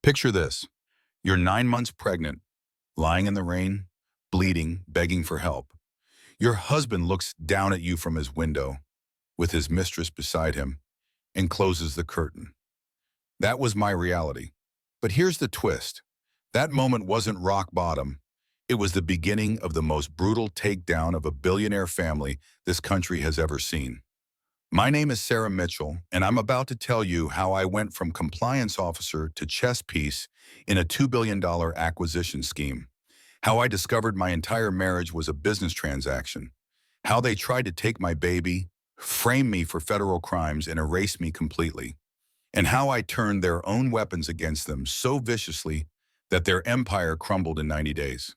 Picture this. You're 9 months pregnant, lying in the rain, bleeding, begging for help. Your husband looks down at you from his window with his mistress beside him and closes the curtain. That was my reality. But here's the twist. That moment wasn't rock bottom. It was the beginning of the most brutal takedown of a billionaire family this country has ever seen. My name is Sarah Mitchell, and I'm about to tell you how I went from compliance officer to chess piece in a $2 billion acquisition scheme, how I discovered my entire marriage was a business transaction, how they tried to take my baby, frame me for federal crimes, and erase me completely, and how I turned their own weapons against them so viciously that their empire crumbled in 90 days.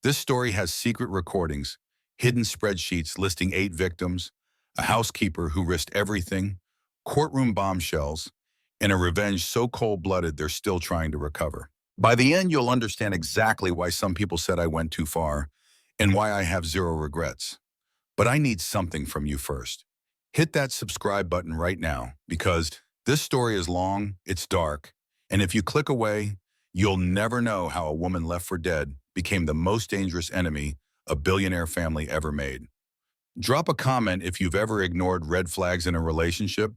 This story has secret recordings, hidden spreadsheets listing 8 victims, a housekeeper who risked everything, courtroom bombshells, and a revenge so cold-blooded they're still trying to recover. By the end, you'll understand exactly why some people said I went too far and why I have zero regrets. But I need something from you first. Hit that subscribe button right now because this story is long, it's dark, and if you click away, you'll never know how a woman left for dead became the most dangerous enemy a billionaire family ever made. Drop a comment if you've ever ignored red flags in a relationship.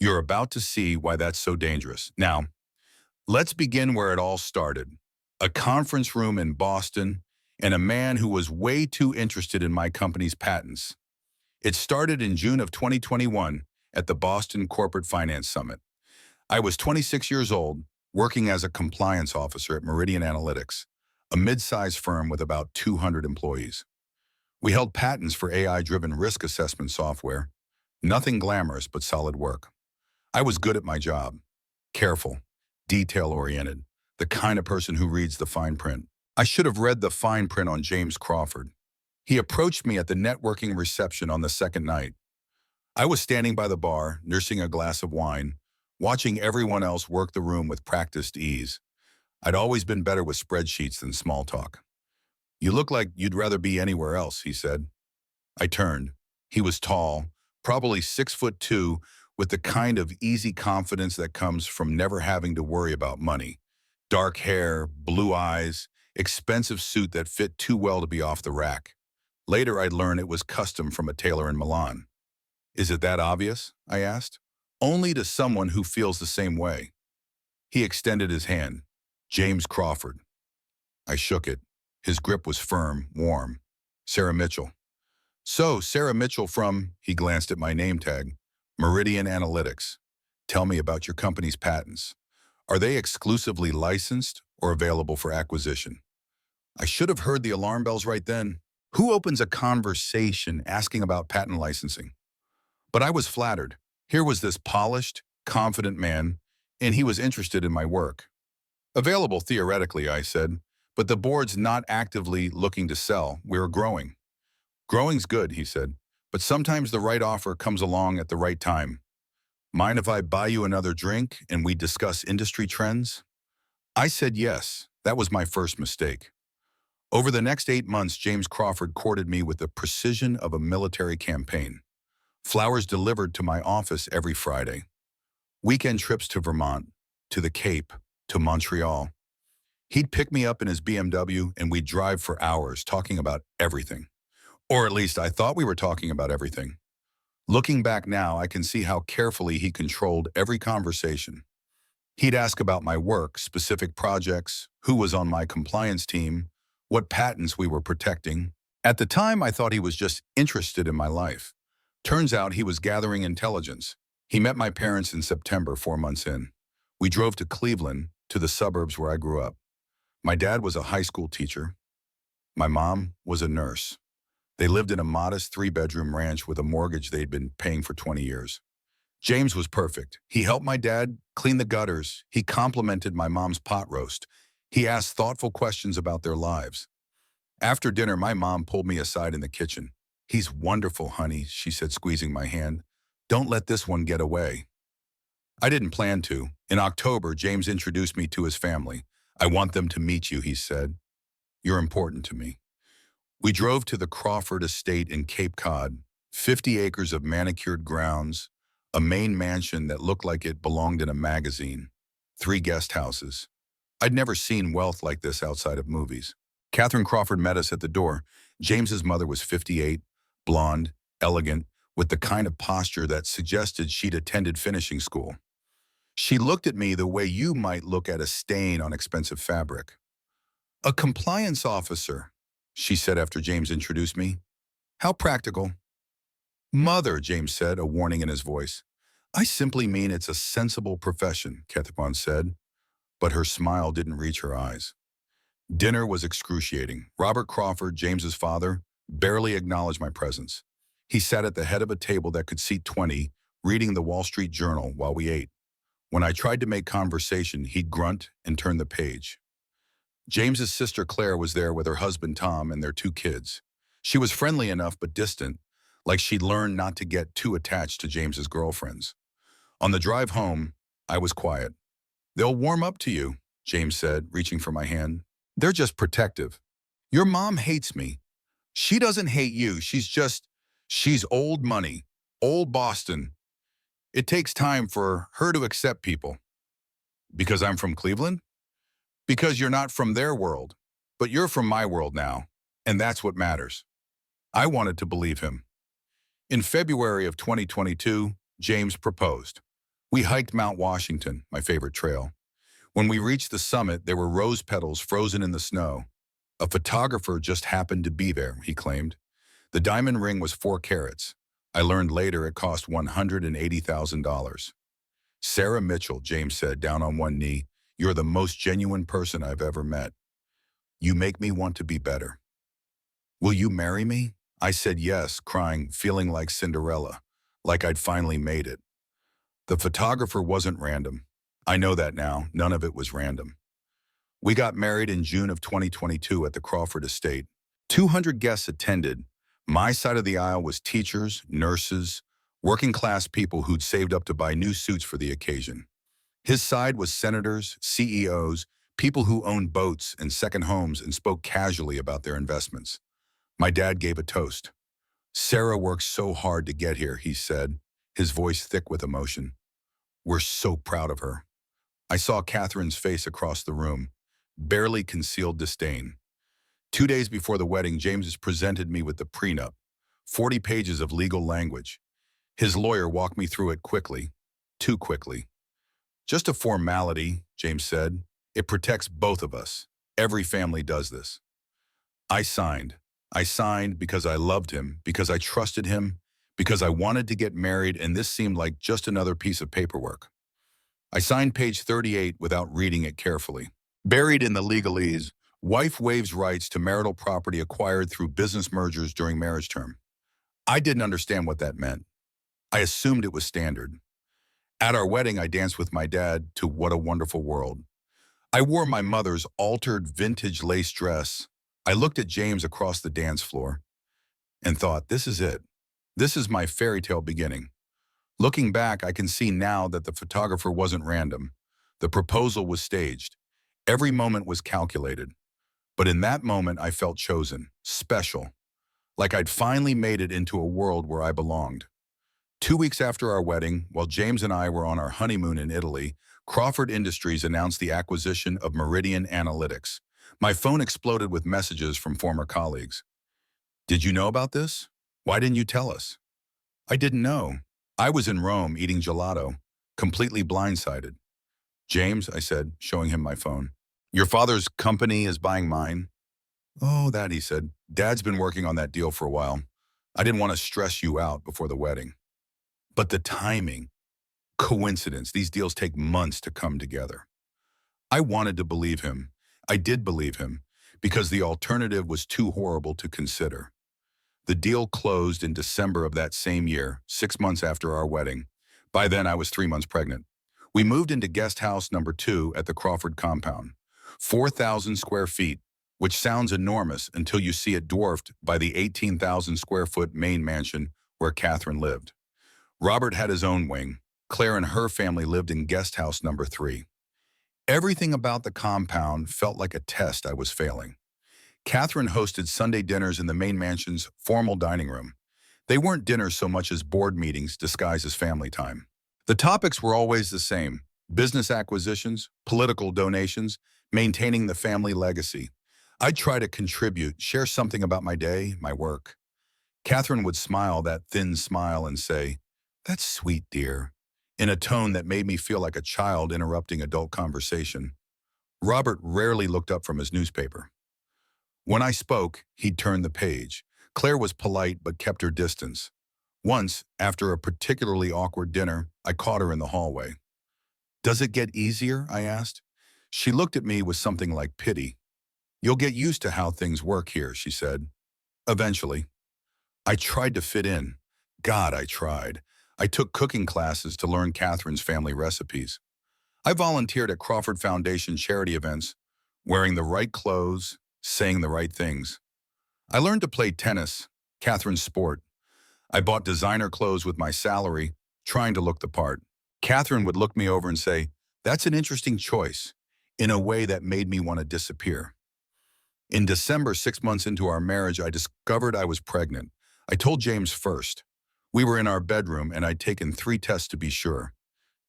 You're about to see why that's so dangerous. Now, let's begin where it all started. A conference room in Boston and a man who was way too interested in my company's patents. It started in June of 2021 at the Boston Corporate Finance Summit. I was 26 years old, working as a compliance officer at Meridian Analytics, a mid-sized firm with about 200 employees. We held patents for AI-driven risk assessment software. Nothing glamorous, but solid work. I was good at my job. Careful, detail-oriented, the kind of person who reads the fine print. I should have read the fine print on James Crawford. He approached me at the networking reception on the second night. I was standing by the bar, nursing a glass of wine, watching everyone else work the room with practiced ease. I'd always been better with spreadsheets than small talk. "You look like you'd rather be anywhere else," he said. I turned. He was tall, probably 6'2", with the kind of easy confidence that comes from never having to worry about money. Dark hair, blue eyes, expensive suit that fit too well to be off the rack. Later, I'd learn it was custom from a tailor in Milan. "Is it that obvious?" I asked. "Only to someone who feels the same way." He extended his hand. "James Crawford." I shook it. His grip was firm, warm. "Sarah Mitchell." "So, Sarah Mitchell from," he glanced at my name tag, "Meridian Analytics. Tell me about your company's patents. Are they exclusively licensed or available for acquisition?" I should have heard the alarm bells right then. Who opens a conversation asking about patent licensing? But I was flattered. Here was this polished, confident man, and he was interested in my work. "Available theoretically," I said, "but the board's not actively looking to sell. We're growing." "Growing's good," he said, "but sometimes the right offer comes along at the right time. Mind if I buy you another drink and we discuss industry trends?" I said yes. That was my first mistake. Over the next 8 months, James Crawford courted me with the precision of a military campaign. Flowers delivered to my office every Friday. Weekend trips to Vermont, to the Cape, to Montreal. He'd pick me up in his BMW and we'd drive for hours talking about everything. Or at least I thought we were talking about everything. Looking back now, I can see how carefully he controlled every conversation. He'd ask about my work, specific projects, who was on my compliance team, what patents we were protecting. At the time, I thought he was just interested in my life. Turns out he was gathering intelligence. He met my parents in September, 4 months in. We drove to Cleveland, to the suburbs where I grew up. My dad was a high school teacher. My mom was a nurse. They lived in a modest 3-bedroom ranch with a mortgage they'd been paying for 20 years. James was perfect. He helped my dad clean the gutters. He complimented my mom's pot roast. He asked thoughtful questions about their lives. After dinner, my mom pulled me aside in the kitchen. "He's wonderful, honey," she said, squeezing my hand. "Don't let this one get away." I didn't plan to. In October, James introduced me to his family. "I want them to meet you," he said. "You're important to me." We drove to the Crawford estate in Cape Cod, 50 acres of manicured grounds, a main mansion that looked like it belonged in a magazine, 3 guest houses, I'd never seen wealth like this outside of movies. Catherine Crawford met us at the door. James's mother was 58, blonde, elegant, with the kind of posture that suggested she'd attended finishing school. She looked at me the way you might look at a stain on expensive fabric. "A compliance officer," she said after James introduced me. "How practical." "Mother," James said, a warning in his voice. "I simply mean it's a sensible profession," Catherine said, but her smile didn't reach her eyes. Dinner was excruciating. Robert Crawford, James's father, barely acknowledged my presence. He sat at the head of a table that could seat 20, reading the Wall Street Journal while we ate. When I tried to make conversation, he'd grunt and turn the page. James's sister Claire was there with her husband Tom and their 2 kids. She was friendly enough but distant, like she'd learned not to get too attached to James's girlfriends. On the drive home, I was quiet. "They'll warm up to you," James said, reaching for my hand. "They're just protective. Your mom hates me. She doesn't hate you. She's old money, old Boston. It takes time for her to accept people." "Because I'm from Cleveland?" "Because you're not from their world, but you're from my world now, and that's what matters." I wanted to believe him. In February of 2022, James proposed. We hiked Mount Washington, my favorite trail. When we reached the summit, there were rose petals frozen in the snow. "A photographer just happened to be there," he claimed. The diamond ring was 4 carats. I learned later it cost $180,000. "Sarah Mitchell," James said, down on one knee, "you're the most genuine person I've ever met. You make me want to be better. Will you marry me?" I said yes, crying, feeling like Cinderella, like I'd finally made it. The photographer wasn't random. I know that now. None of it was random. We got married in June of 2022 at the Crawford estate. 200 guests attended. My side of the aisle was teachers, nurses, working-class people who'd saved up to buy new suits for the occasion. His side was senators, CEOs, people who owned boats and second homes and spoke casually about their investments. My dad gave a toast. "Sarah worked so hard to get here," he said, his voice thick with emotion. "We're so proud of her." I saw Catherine's face across the room, barely concealed disdain. 2 days before the wedding, James presented me with the prenup, 40 pages of legal language. His lawyer walked me through it quickly, too quickly. "Just a formality," James said. "It protects both of us. Every family does this." I signed. I signed because I loved him, because I trusted him, because I wanted to get married, and this seemed like just another piece of paperwork. I signed page 38 without reading it carefully. Buried in the legalese, "Wife waives rights to marital property acquired through business mergers during marriage term." I didn't understand what that meant. I assumed it was standard. At our wedding, I danced with my dad to "What a Wonderful World." I wore my mother's altered vintage lace dress. I looked at James across the dance floor and thought, this is it. This is my fairy tale beginning. Looking back, I can see now that the photographer wasn't random. The proposal was staged. Every moment was calculated. But in that moment, I felt chosen, special, like I'd finally made it into a world where I belonged. 2 weeks after our wedding, while James and I were on our honeymoon in Italy, Crawford Industries announced the acquisition of Meridian Analytics. My phone exploded with messages from former colleagues. "Did you know about this? Why didn't you tell us?" I didn't know. I was in Rome eating gelato, completely blindsided. "James," I said, showing him my phone, "your father's company is buying mine." "Oh, that," he said. "Dad's been working on that deal for a while. I didn't want to stress you out before the wedding." But the timing, coincidence, these deals take months to come together. I wanted to believe him. I did believe him, because the alternative was too horrible to consider. The deal closed in December of that same year, 6 months after our wedding. By then, I was 3 months pregnant. We moved into guest house number 2 at the Crawford compound, 4,000 square feet, which sounds enormous until you see it dwarfed by the 18,000 square foot main mansion where Catherine lived. Robert had his own wing. Claire and her family lived in guest house number 3. Everything about the compound felt like a test I was failing. Catherine hosted Sunday dinners in the main mansion's formal dining room. They weren't dinners so much as board meetings disguised as family time. The topics were always the same: business acquisitions, political donations, maintaining the family legacy. I'd try to contribute, share something about my day, my work. Catherine would smile that thin smile and say, "That's sweet, dear," in a tone that made me feel like a child interrupting adult conversation. Robert rarely looked up from his newspaper. When I spoke, he'd turn the page. Claire was polite but kept her distance. Once, after a particularly awkward dinner, I caught her in the hallway. "Does it get easier?" I asked. She looked at me with something like pity. "You'll get used to how things work here," she said. "Eventually." I tried to fit in. God, I tried. I took cooking classes to learn Catherine's family recipes. I volunteered at Crawford Foundation charity events, wearing the right clothes, saying the right things. I learned to play tennis, Catherine's sport. I bought designer clothes with my salary, trying to look the part. Catherine would look me over and say, "That's an interesting choice," in a way that made me want to disappear. In December, 6 months into our marriage, I discovered I was pregnant. I told James first. We were in our bedroom, and I'd taken 3 tests to be sure.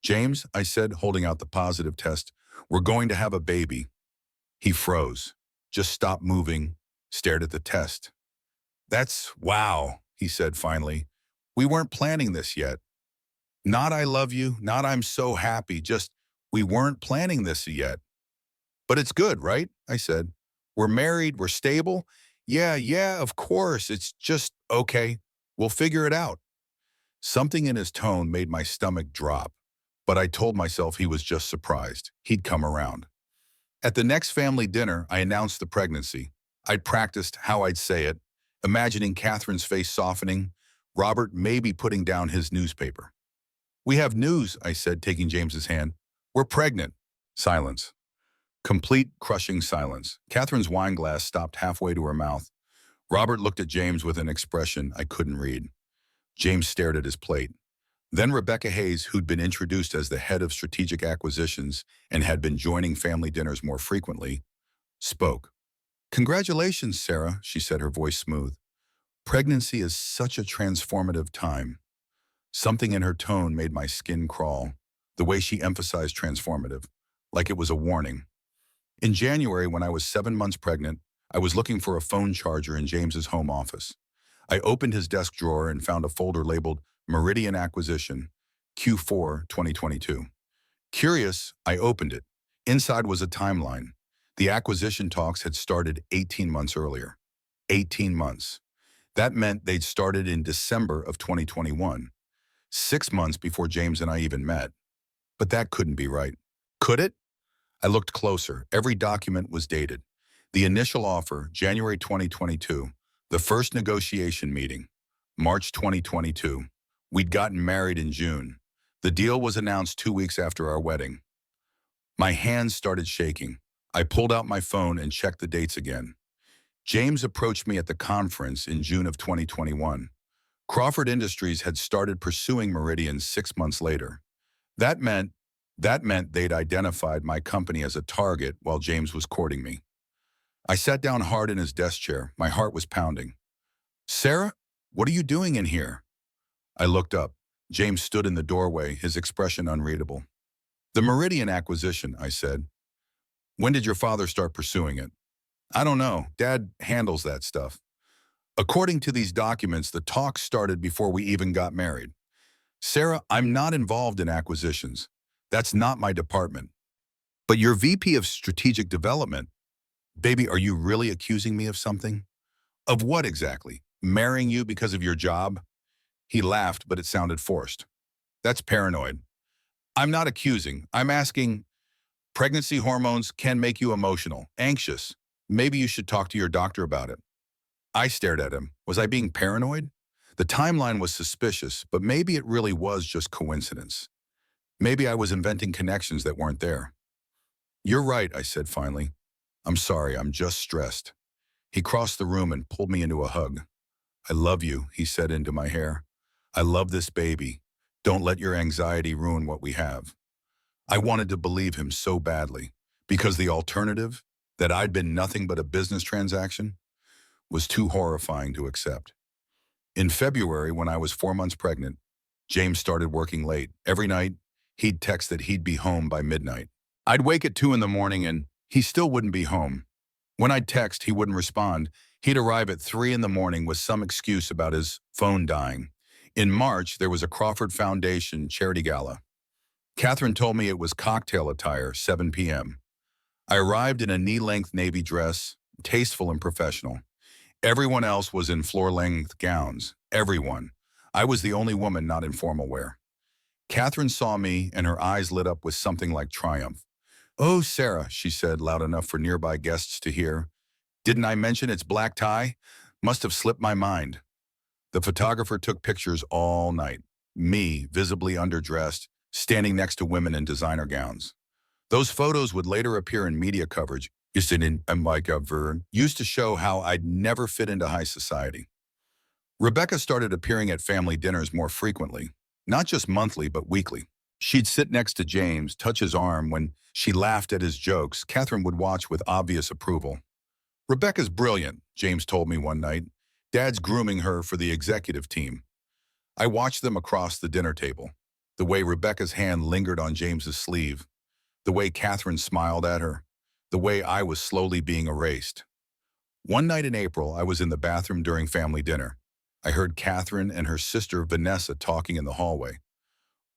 "James," I said, holding out the positive test, "we're going to have a baby." He froze, just stopped moving, stared at the test. "That's wow," he said finally. "We weren't planning this yet. Not I love you, not I'm so happy, just we weren't planning this yet." "But it's good, right?" I said. "We're married, we're stable." Yeah, of course, it's just, okay, we'll figure it out." Something in his tone made my stomach drop, but I told myself he was just surprised. He'd come around. At the next family dinner, I announced the pregnancy. I'd practiced how I'd say it, imagining Catherine's face softening, Robert maybe putting down his newspaper. "We have news," I said, taking James's hand. "We're pregnant." Silence. Complete, crushing silence. Catherine's wine glass stopped halfway to her mouth. Robert looked at James with an expression I couldn't read. James stared at his plate. Then Rebecca Hayes, who'd been introduced as the head of strategic acquisitions and had been joining family dinners more frequently, spoke. "Congratulations, Sarah," she said, her voice smooth. "Pregnancy is such a transformative time." Something in her tone made my skin crawl, the way she emphasized transformative, like it was a warning. In January, when I was 7 months pregnant, I was looking for a phone charger in James's home office. I opened his desk drawer and found a folder labeled Meridian Acquisition, Q4 2022. Curious, I opened it. Inside was a timeline. The acquisition talks had started 18 months earlier. 18 months. That meant they'd started in December of 2021, 6 months before James and I even met. But that couldn't be right. Could it? I looked closer. Every document was dated. The initial offer, January 2022. The first negotiation meeting, March 2022. We'd gotten married in June. The deal was announced 2 weeks after our wedding. My hands started shaking. I pulled out my phone and checked the dates again. James approached me at the conference in June of 2021. Crawford Industries had started pursuing Meridian 6 months later. That meant they'd identified my company as a target while James was courting me. I sat down hard in his desk chair. My heart was pounding. "Sarah, what are you doing in here?" I looked up. James stood in the doorway, his expression unreadable. "The Meridian acquisition," I said. "When did your father start pursuing it?" "I don't know. Dad handles that stuff." "According to these documents, the talks started before we even got married." "Sarah, I'm not involved in acquisitions. That's not my department." "But you're VP of Strategic Development. Baby, are you really accusing me of something?" "Of what exactly? Marrying you because of your job?" He laughed, but it sounded forced. "That's paranoid." "I'm not accusing. I'm asking. Pregnancy hormones can make you emotional, anxious. Maybe you should talk to your doctor about it." I stared at him. Was I being paranoid? The timeline was suspicious, but maybe it really was just coincidence. Maybe I was inventing connections that weren't there. "You're right," I said finally. "I'm sorry, I'm just stressed." He crossed the room and pulled me into a hug. "I love you," he said into my hair. "I love this baby. Don't let your anxiety ruin what we have." I wanted to believe him so badly, because the alternative, that I'd been nothing but a business transaction, was too horrifying to accept. In February, when I was 4 months pregnant, James started working late. Every night, He'd text that he'd be home by midnight. I'd wake at 2 in the morning and he still wouldn't be home. When I'd text, he wouldn't respond. He'd arrive at 3 in the morning with some excuse about his phone dying. In March, there was a Crawford Foundation charity gala. Catherine told me it was cocktail attire, 7 p.m. I arrived in a knee-length navy dress, tasteful and professional. Everyone else was in floor-length gowns. Everyone. I was the only woman not in formal wear. Catherine saw me, and her eyes lit up with something like triumph. "Oh, Sarah," she said, loud enough for nearby guests to hear. "Didn't I mention it's black tie? Must have slipped my mind." The photographer took pictures all night. Me, visibly underdressed, standing next to women in designer gowns. Those photos would later appear in media coverage, used to show how I'd never fit into high society. Rebecca started appearing at family dinners more frequently, not just monthly but weekly. She'd sit next to James, touch his arm. When she laughed at his jokes, Catherine would watch with obvious approval. "Rebecca's brilliant," James told me one night. "Dad's grooming her for the executive team." I watched them across the dinner table. The way Rebecca's hand lingered on James's sleeve. The way Catherine smiled at her. The way I was slowly being erased. One night in April, I was in the bathroom during family dinner. I heard Catherine and her sister Vanessa talking in the hallway.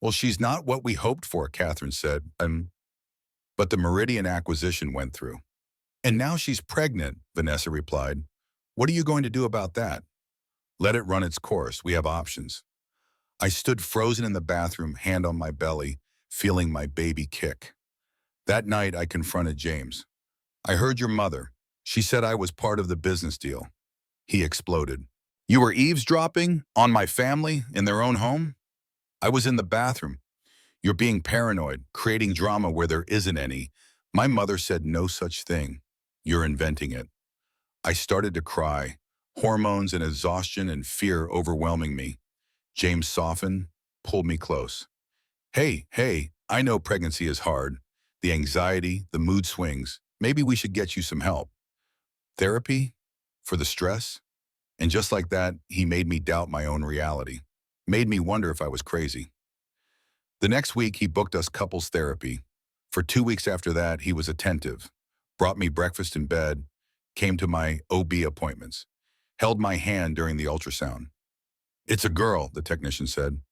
"Well, she's not what we hoped for," Catherine said. But the Meridian acquisition went through. "And now she's pregnant," Vanessa replied. "What are you going to do about that?" "Let it run its course. We have options." I stood frozen in the bathroom, hand on my belly, feeling my baby kick. That night, I confronted James. "I heard your mother. She said I was part of the business deal." He exploded. "You were eavesdropping on my family in their own home?" "I was in the bathroom. You're being paranoid, creating drama where there isn't any. My mother said no such thing. You're inventing it." I started to cry, hormones and exhaustion and fear overwhelming me. James softened, pulled me close. Hey, I know pregnancy is hard. The anxiety, the mood swings. Maybe we should get you some help." "Therapy? For the stress?" And just like that, he made me doubt my own reality. Made me wonder if I was crazy. The next week, he booked us couples therapy. For 2 weeks after that, he was attentive. Brought me breakfast in bed, came to my OB appointments, held my hand during the ultrasound. "It's a girl," the technician said.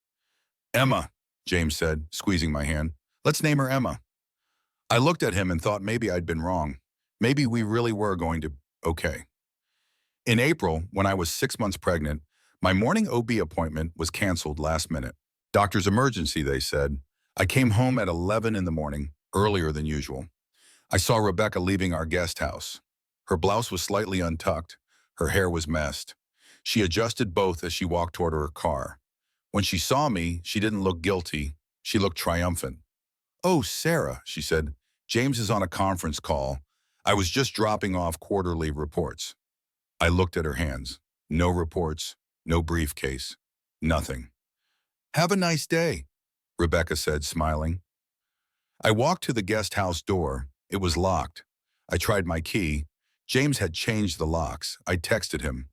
"Emma," James said, squeezing my hand. "Let's name her Emma." I looked at him and thought maybe I'd been wrong. Maybe we really were going to okay. In April, when I was 6 months pregnant, my morning OB appointment was canceled last minute. "Doctor's emergency," they said. I came home at 11 in the morning, earlier than usual. I saw Rebecca leaving our guest house. Her blouse was slightly untucked. Her hair was messed. She adjusted both as she walked toward her car. When she saw me, she didn't look guilty. She looked triumphant. "Oh, Sarah," she said, "James is on a conference call. I was just dropping off quarterly reports." I looked at her hands. No reports, no briefcase, nothing. "Have a nice day," Rebecca said, smiling. I walked to the guest house door. It was locked. I tried my key. James had changed the locks. I texted him.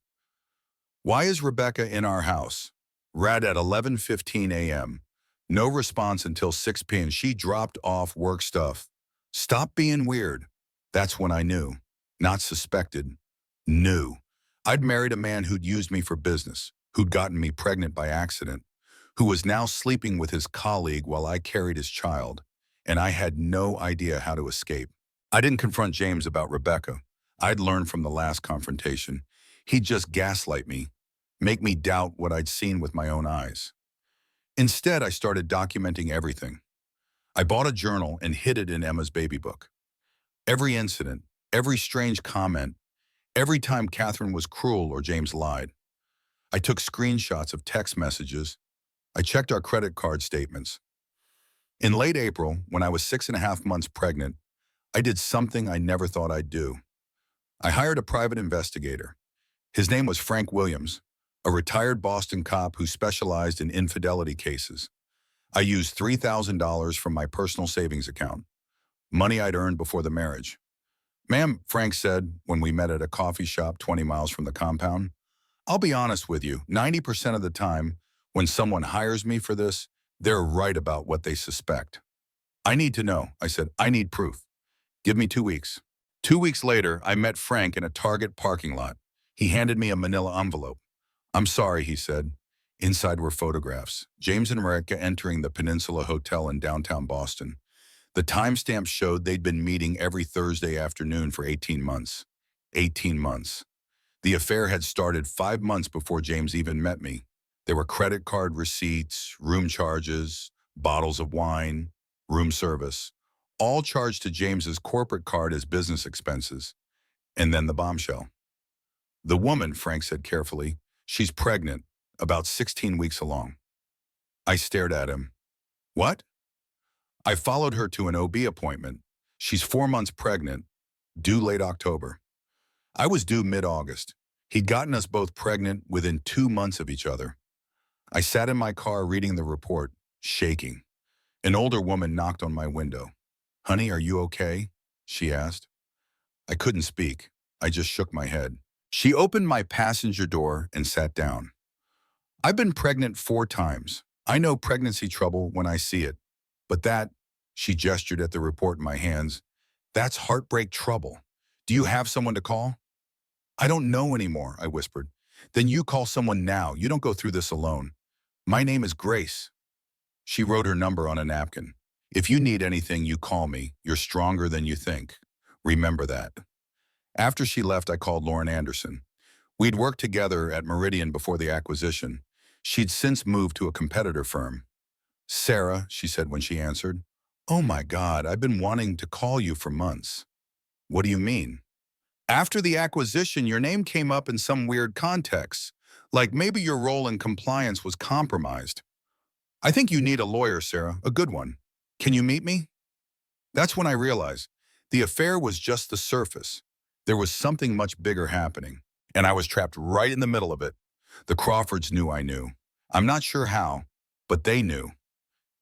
"Why is Rebecca in our house?" Read at 11:15 a.m. No response until 6 p.m. She dropped off work stuff. "Stop being weird." That's when I knew. Not suspected. Knew. I'd married a man who'd used me for business, who'd gotten me pregnant by accident, who was now sleeping with his colleague while I carried his child, and I had no idea how to escape. I didn't confront James about Rebecca. I'd learned from the last confrontation. He'd just gaslight me, make me doubt what I'd seen with my own eyes. Instead, I started documenting everything. I bought a journal and hid it in Emma's baby book. Every incident, every strange comment, every time Catherine was cruel or James lied. I took screenshots of text messages. I checked our credit card statements. In late April, when I was 6.5 months pregnant, I did something I never thought I'd do. I hired a private investigator. His name was Frank Williams, a retired Boston cop who specialized in infidelity cases. I used $3,000 from my personal savings account, money I'd earned before the marriage. "Ma'am," Frank said when we met at a coffee shop 20 miles from the compound, "I'll be honest with you, 90% of the time, when someone hires me for this, They're right about what they suspect. I need to know, I said. I need proof. Give me 2 weeks. 2 weeks later, I met Frank in a Target parking lot. He handed me a manila envelope. I'm sorry, he said. Inside were photographs. James and Rebecca entering the Peninsula Hotel in downtown Boston. The timestamp showed they'd been meeting every Thursday afternoon for 18 months. 18 months. The affair had started 5 months before James even met me. There were credit card receipts, room charges, bottles of wine, room service, all charged to James's corporate card as business expenses. And then the bombshell. The woman, Frank said carefully, she's pregnant, about 16 weeks along. I stared at him. What? I followed her to an OB appointment. She's 4 months pregnant, due late October. I was due mid-August. He'd gotten us both pregnant within 2 months of each other. I sat in my car reading the report, shaking. An older woman knocked on my window. Honey, are you okay? She asked. I couldn't speak. I just shook my head. She opened my passenger door and sat down. I've been pregnant 4 times. I know pregnancy trouble when I see it. But that, she gestured at the report in my hands, that's heartbreak trouble. Do you have someone to call? I don't know anymore, I whispered. Then you call someone now. You don't go through this alone. My name is Grace. She wrote her number on a napkin. If you need anything, you call me. You're stronger than you think. Remember that. After she left, I called Lauren Anderson. We'd worked together at Meridian before the acquisition. She'd since moved to a competitor firm. Sarah, she said when she answered. Oh my God, I've been wanting to call you for months. What do you mean? After the acquisition, your name came up in some weird context, like maybe your role in compliance was compromised. I think you need a lawyer, Sarah, a good one. Can you meet me? That's when I realized the affair was just the surface. There was something much bigger happening, and I was trapped right in the middle of it. The Crawfords knew I knew. I'm not sure how, but they knew.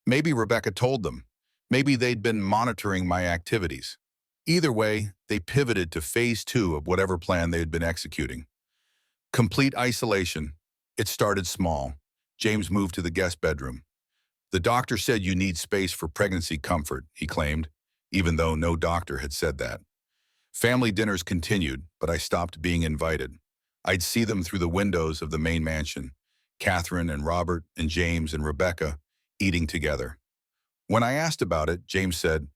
Maybe Rebecca told them. Maybe they'd been monitoring my activities. Either way, they pivoted to phase 2 of whatever plan they had been executing. Complete isolation. It started small. James moved to the guest bedroom. The doctor said you need space for pregnancy comfort, he claimed, even though no doctor had said that. Family dinners continued, but I stopped being invited. I'd see them through the windows of the main mansion, Catherine and Robert and James and Rebecca eating together. When I asked about it, James said,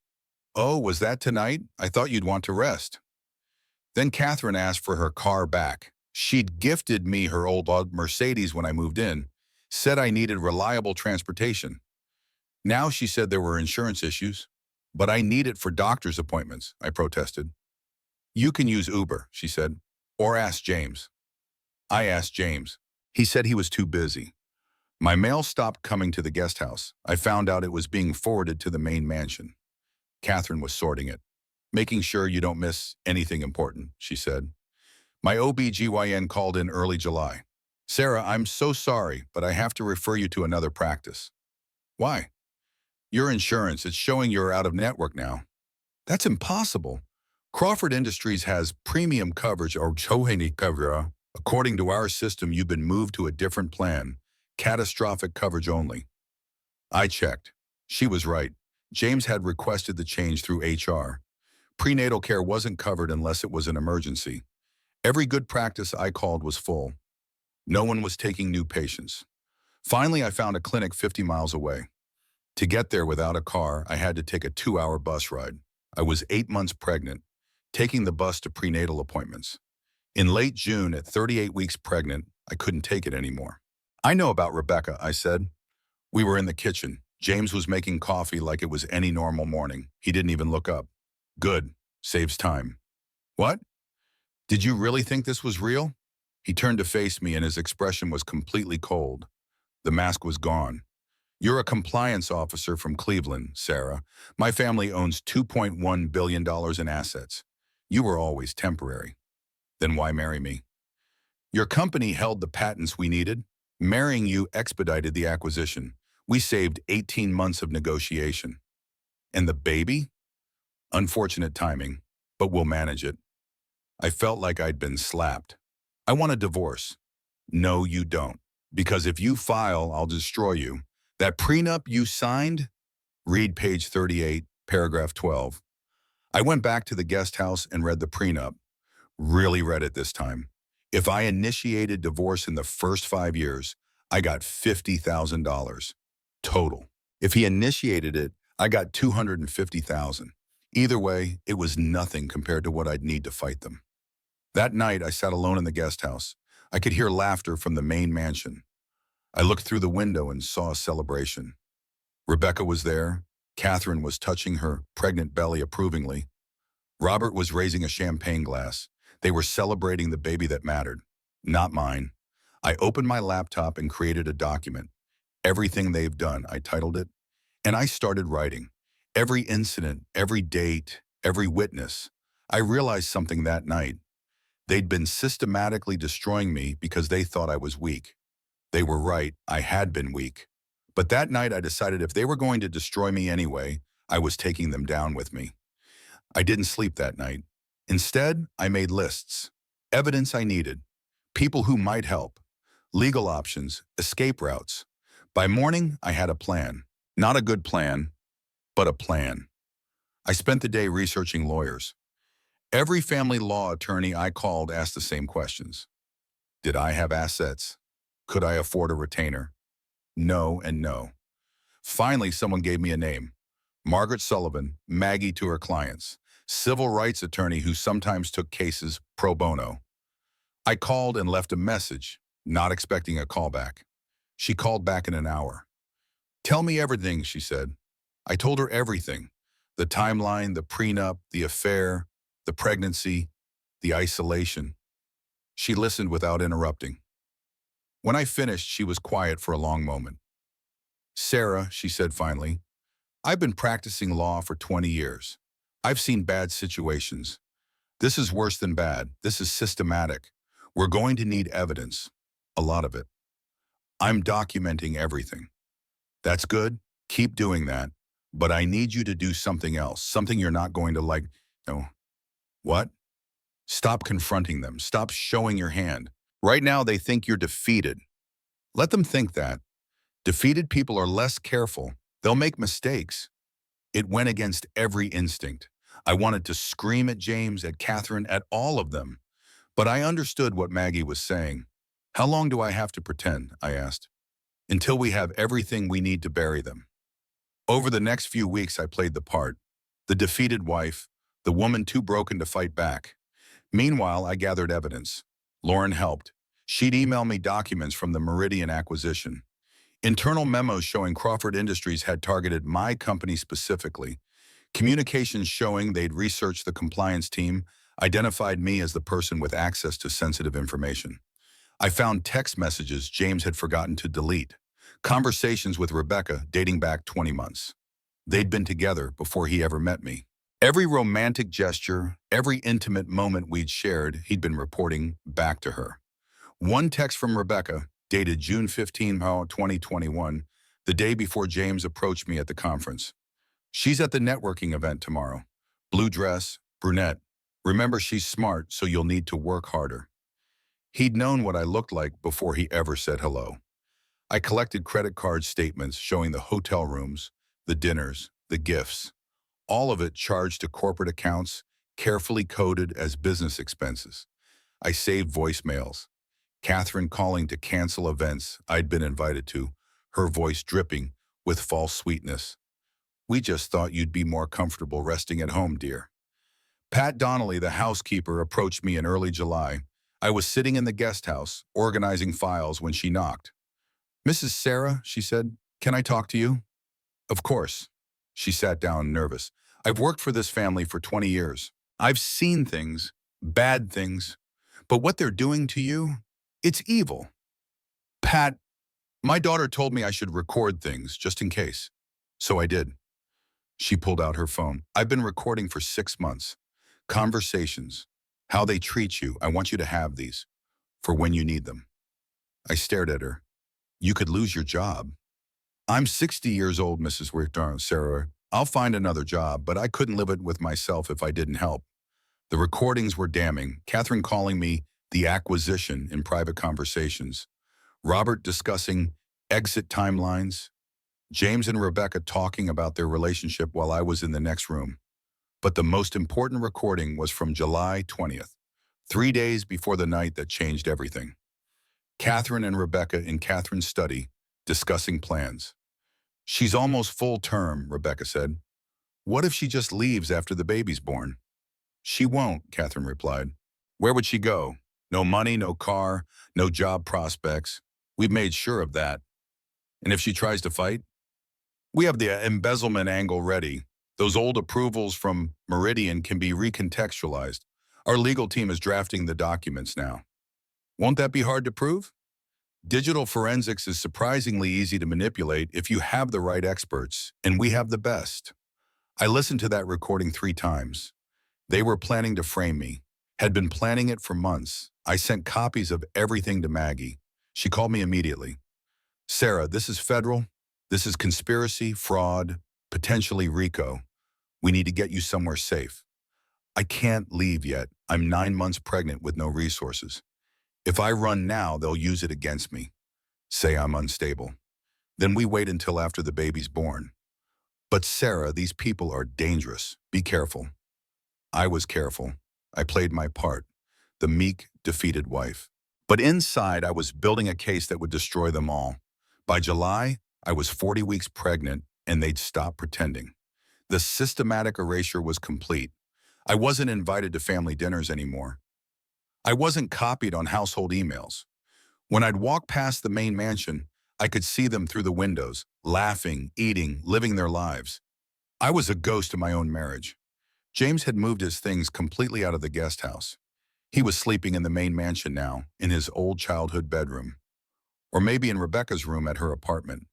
"Oh, was that tonight? I thought you'd want to rest." Then Catherine asked for her car back. She'd gifted me her old Mercedes when I moved in, said I needed reliable transportation. Now she said there were insurance issues, but I need it for doctor's appointments, I protested. You can use Uber, she said, or ask James. I asked James. He said he was too busy. My mail stopped coming to the guest house. I found out it was being forwarded to the main mansion. Catherine was sorting it. Making sure you don't miss anything important, she said. My OB/GYN called in early July. Sarah, I'm so sorry, but I have to refer you to another practice. Why? Your insurance, it's showing you're out of network now. That's impossible. Crawford Industries has premium coverage or Chohani coverage. According to our system, you've been moved to a different plan, catastrophic coverage only. I checked. She was right. James had requested the change through HR. Prenatal care wasn't covered unless it was an emergency. Every good practice I called was full. No one was taking new patients. Finally, I found a clinic 50 miles away. To get there without a car, I had to take a 2-hour bus ride. I was 8 months pregnant, taking the bus to prenatal appointments. In late June, at 38 weeks pregnant, I couldn't take it anymore. I know about Rebecca, I said. We were in the kitchen. James was making coffee like it was any normal morning. He didn't even look up. Good. Saves time. What? Did you really think this was real? He turned to face me and his expression was completely cold. The mask was gone. You're a compliance officer from Cleveland, Sarah. My family owns $2.1 billion in assets. You were always temporary. Then why marry me? Your company held the patents we needed. Marrying you expedited the acquisition. We saved 18 months of negotiation. And the baby? Unfortunate timing, but we'll manage it. I felt like I'd been slapped. I want a divorce. No, you don't. Because if you file, I'll destroy you. That prenup you signed? Read page 38, paragraph 12. I went back to the guest house and read the prenup. Really read it this time. If I initiated divorce in the first 5 years, I got $50,000 total. If he initiated it, I got $250,000. Either way, it was nothing compared to what I'd need to fight them. That night, I sat alone in the guest house. I could hear laughter from the main mansion. I looked through the window and saw a celebration. Rebecca was there. Catherine was touching her pregnant belly approvingly. Robert was raising a champagne glass. They were celebrating the baby that mattered, not mine. I opened my laptop and created a document. Everything they've done, I titled it, and I started writing. Every incident, every date, every witness. I realized something that night. They'd been systematically destroying me because they thought I was weak. They were right, I had been weak. But that night I decided if they were going to destroy me anyway, I was taking them down with me. I didn't sleep that night. Instead, I made lists. Evidence I needed. People who might help. Legal options, escape routes. By morning, I had a plan. Not a good plan, but a plan. I spent the day researching lawyers. Every family law attorney I called asked the same questions. Did I have assets? Could I afford a retainer? No and no. Finally, someone gave me a name. Margaret Sullivan, Maggie to her clients, civil rights attorney who sometimes took cases pro bono. I called and left a message, not expecting a callback. She called back in an hour. Tell me everything, she said. I told her everything. The timeline, the prenup, the affair, the pregnancy, the isolation. She listened without interrupting. When I finished, she was quiet for a long moment. Sarah, she said finally, I've been practicing law for 20 years. I've seen bad situations. This is worse than bad. This is systematic. We're going to need evidence. A lot of it. I'm documenting everything. That's good. Keep doing that. But I need you to do something else. Something you're not going to like. No. What? Stop confronting them. Stop showing your hand. Right now, they think you're defeated. Let them think that. Defeated people are less careful. They'll make mistakes. It went against every instinct. I wanted to scream at James, at Catherine, at all of them. But I understood what Maggie was saying. How long do I have to pretend? I asked. Until we have everything we need to bury them. Over the next few weeks, I played the part. The defeated wife, the woman too broken to fight back. Meanwhile, I gathered evidence. Lauren helped. She'd email me documents from the Meridian acquisition. Internal memos showing Crawford Industries had targeted my company specifically. Communications showing they'd researched the compliance team, identified me as the person with access to sensitive information. I found text messages James had forgotten to delete. Conversations with Rebecca dating back 20 months. They'd been together before he ever met me. Every romantic gesture, every intimate moment we'd shared, he'd been reporting back to her. One text from Rebecca, dated June 15, 2021, the day before James approached me at the conference. She's at the networking event tomorrow. Blue dress, brunette. Remember, she's smart, so you'll need to work harder. He'd known what I looked like before he ever said hello. I collected credit card statements showing the hotel rooms, the dinners, the gifts. All of it charged to corporate accounts, carefully coded as business expenses. I saved voicemails. Catherine calling to cancel events I'd been invited to, her voice dripping with false sweetness. We just thought you'd be more comfortable resting at home, dear. Pat Donnelly, the housekeeper, approached me in early July. I was sitting in the guest house, organizing files when she knocked. Mrs. Sarah, she said, can I talk to you? Of course. She sat down, nervous. I've worked for this family for 20 years. I've seen things, bad things, but what they're doing to you, it's evil. Pat, my daughter told me I should record things just in case. So I did. She pulled out her phone. I've been recording for 6 months. Conversations. How they treat you. I want you to have these. For when you need them. I stared at her. You could lose your job. I'm 60 years old, Mrs. Sarah. I'll find another job, but I couldn't live it with myself if I didn't help. The recordings were damning. Catherine calling me the acquisition in private conversations. Robert discussing exit timelines. James and Rebecca talking about their relationship while I was in the next room. But the most important recording was from July 20th, 3 days before the night that changed everything. Catherine and Rebecca in Catherine's study, discussing plans. She's almost full term, Rebecca said. What if she just leaves after the baby's born? She won't, Catherine replied. Where would she go? No money, no car, no job prospects. We've made sure of that. And if she tries to fight? We have the embezzlement angle ready. Those old approvals from Meridian can be recontextualized. Our legal team is drafting the documents now. Won't that be hard to prove? Digital forensics is surprisingly easy to manipulate if you have the right experts, and we have the best. I listened to that recording 3 times. They were planning to frame me, had been planning it for months. I sent copies of everything to Maggie. She called me immediately. Sarah, this is federal. This is conspiracy, fraud, potentially RICO. We need to get you somewhere safe. I can't leave yet. I'm 9 months pregnant with no resources. If I run now, they'll use it against me. Say I'm unstable. Then we wait until after the baby's born. But Sarah, these people are dangerous. Be careful. I was careful. I played my part, the meek, defeated wife. But inside, I was building a case that would destroy them all. By July, I was 40 weeks pregnant, and they'd stop pretending. The systematic erasure was complete. I wasn't invited to family dinners anymore. I wasn't copied on household emails. When I'd walk past the main mansion, I could see them through the windows, laughing, eating, living their lives. I was a ghost of my own marriage. James had moved his things completely out of the guest house. He was sleeping in the main mansion now, in his old childhood bedroom. Or maybe in Rebecca's room at her apartment.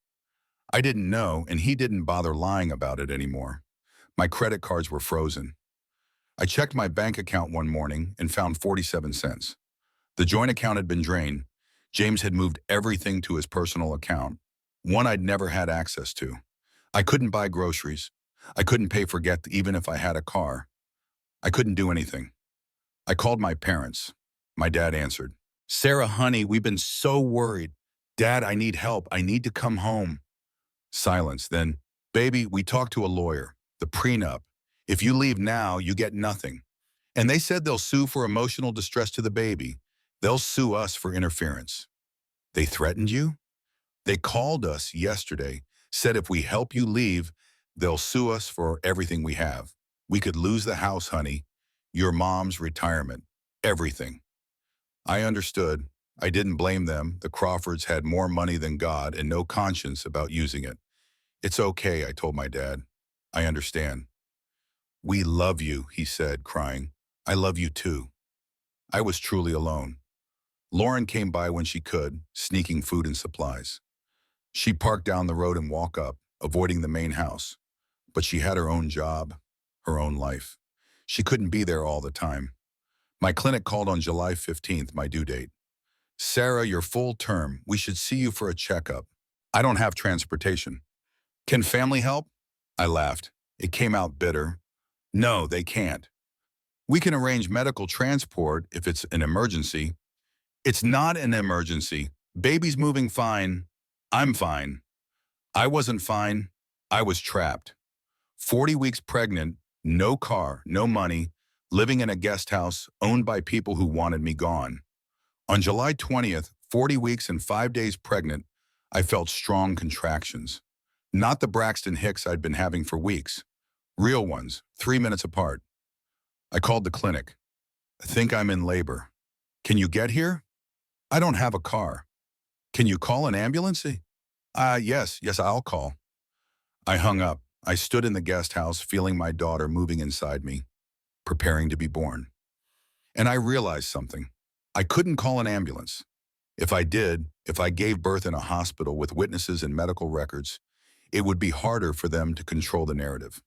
I didn't know, and he didn't bother lying about it anymore. My credit cards were frozen. I checked my bank account one morning and found 47 cents. The joint account had been drained. James had moved everything to his personal account, one I'd never had access to. I couldn't buy groceries. I couldn't pay for gas even if I had a car. I couldn't do anything. I called my parents. My dad answered. Sarah, honey, we've been so worried. Dad, I need help. I need to come home. Silence. Then, baby, we talked to a lawyer. The prenup. If you leave now, you get nothing. And they said they'll sue for emotional distress to the baby. They'll sue us for interference. They threatened you? They called us yesterday, said if we help you leave, they'll sue us for everything we have. We could lose the house, honey, your mom's retirement, everything. I understood. I didn't blame them. The Crawfords had more money than God and no conscience about using it. It's okay, I told my dad. I understand. We love you, he said, crying. I love you too. I was truly alone. Lauren came by when she could, sneaking food and supplies. She parked down the road and walked up, avoiding the main house. But she had her own job, her own life. She couldn't be there all the time. My clinic called on July 15th, my due date. Sarah, you're full term. We should see you for a checkup. I don't have transportation. Can family help? I laughed. It came out bitter. No, they can't. We can arrange medical transport if it's an emergency. It's not an emergency. Baby's moving fine. I'm fine. I wasn't fine. I was trapped. 40 weeks pregnant, no car, no money, living in a guest house owned by people who wanted me gone. On July 20th, 40 weeks and 5 days pregnant, I felt strong contractions. Not the Braxton Hicks I'd been having for weeks. Real ones, 3 minutes apart. I called the clinic. I think I'm in labor. Can you get here? I don't have a car. Can you call an ambulance? Yes, I'll call. I hung up. I stood in the guest house, feeling my daughter moving inside me, preparing to be born. And I realized something. I couldn't call an ambulance. If I did, if I gave birth in a hospital with witnesses and medical records, it would be harder for them to control the narrative.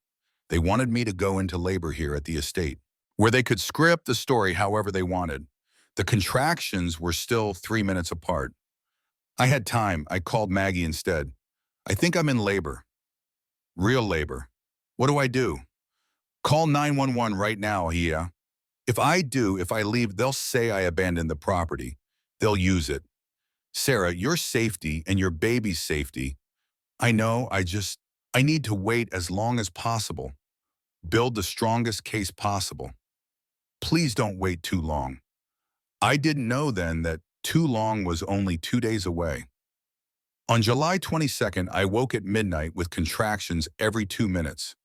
They wanted me to go into labor here at the estate, where they could script the story however they wanted. The contractions were still 3 minutes apart. I had time. I called Maggie instead. I think I'm in labor. Real labor. What do I do? Call 911 right now, yeah. If I leave, they'll say I abandoned the property. They'll use it. Sarah, your safety and your baby's safety. I know, I need to wait as long as possible. Build the strongest case possible. Please don't wait too long. I didn't know then that too long was only 2 days away. On July 22nd, I woke at midnight with contractions every 2 minutes.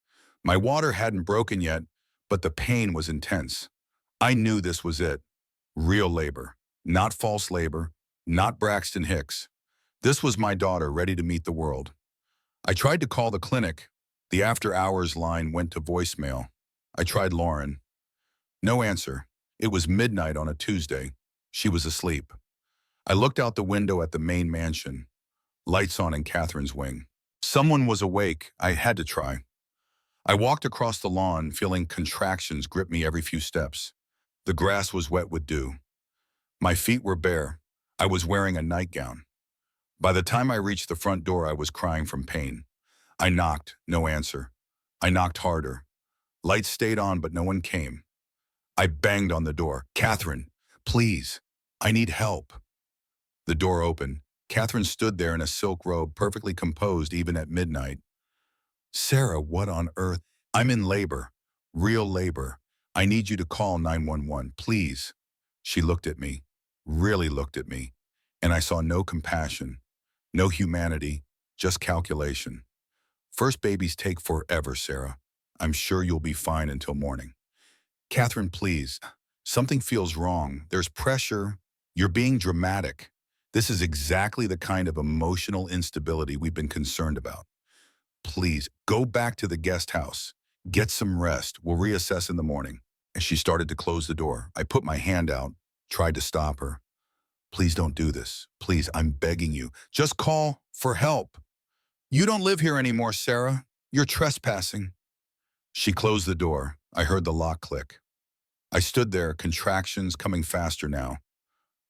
My water hadn't broken yet, but the pain was intense. I knew this was it. Real labor. Not false labor. Not Braxton Hicks. This was my daughter ready to meet the world. I tried to call the clinic. The after-hours line went to voicemail. I tried Lauren. No answer. It was midnight on a Tuesday. She was asleep. I looked out the window at the main mansion. Lights on in Catherine's wing. Someone was awake. I had to try. I walked across the lawn, feeling contractions grip me every few steps. The grass was wet with dew. My feet were bare. I was wearing a nightgown. By the time I reached the front door, I was crying from pain. I knocked, no answer. I knocked harder. Lights stayed on, but no one came. I banged on the door. Catherine, please, I need help. The door opened. Catherine stood there in a silk robe, perfectly composed even at midnight. Sarah, what on earth? I'm in labor. Real labor. I need you to call 911, please. She looked at me, really looked at me, and I saw no compassion, no humanity, just calculation. First babies take forever, Sarah. I'm sure you'll be fine until morning. Catherine, please. Something feels wrong. There's pressure. You're being dramatic. This is exactly the kind of emotional instability we've been concerned about. Please, go back to the guest house. Get some rest. We'll reassess in the morning. As she started to close the door, I put my hand out, tried to stop her. Please don't do this. Please, I'm begging you. Just call for help. You don't live here anymore, Sarah. You're trespassing. She closed the door. I heard the lock click. I stood there, contractions coming faster now,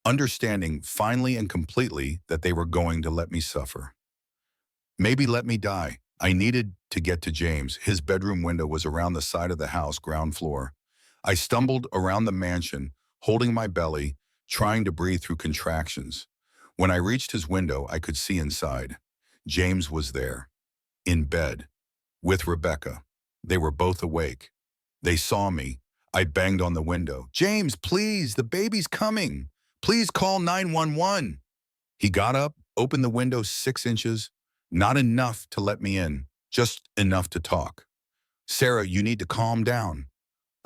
understanding finally and completely that they were going to let me suffer. Maybe let me die. I needed to get to James. His bedroom window was around the side of the house, ground floor. I stumbled around the mansion, holding my belly, trying to breathe through contractions. When I reached his window, I could see inside. James was there, in bed, with Rebecca. They were both awake. They saw me. I banged on the window. James, please, the baby's coming. Please call 911. He got up, opened the window 6 inches, not enough to let me in, just enough to talk. Sarah, you need to calm down.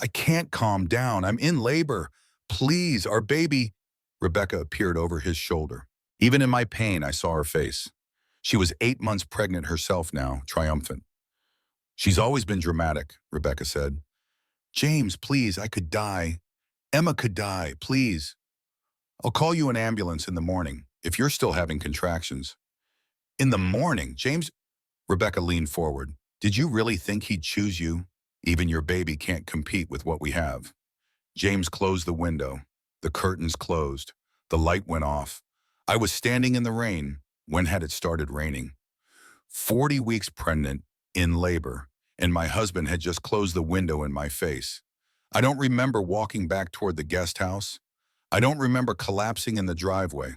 I can't calm down. I'm in labor. Please, our baby. Rebecca appeared over his shoulder. Even in my pain, I saw her face. She was 8 months pregnant herself now, triumphant. She's always been dramatic, Rebecca said. James, please, I could die. Emma could die, please. I'll call you an ambulance in the morning if you're still having contractions. In the morning, James? Rebecca leaned forward. Did you really think he'd choose you? Even your baby can't compete with what we have. James closed the window. The curtains closed. The light went off. I was standing in the rain. When had it started raining? 40 weeks pregnant, in labor, and my husband had just closed the window in my face. I don't remember walking back toward the guest house. I don't remember collapsing in the driveway.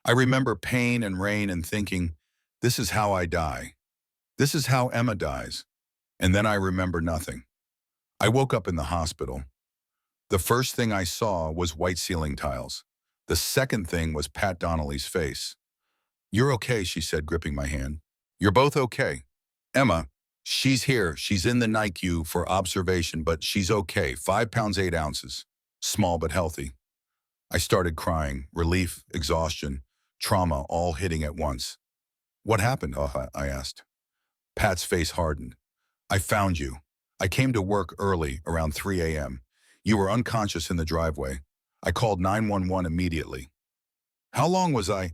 I remember pain and rain and thinking, this is how I die. This is how Emma dies. And then I remember nothing. I woke up in the hospital. The first thing I saw was white ceiling tiles. The second thing was Pat Donnelly's face. You're okay, she said, gripping my hand. You're both okay. Emma, she's here. She's in the NICU for observation, but she's okay. 5 pounds, 8 ounces. Small but healthy. I started crying, relief, exhaustion, trauma all hitting at once. What happened? I asked. Pat's face hardened. I found you. I came to work early, around 3 a.m. You were unconscious in the driveway. I called 911 immediately. How long was I?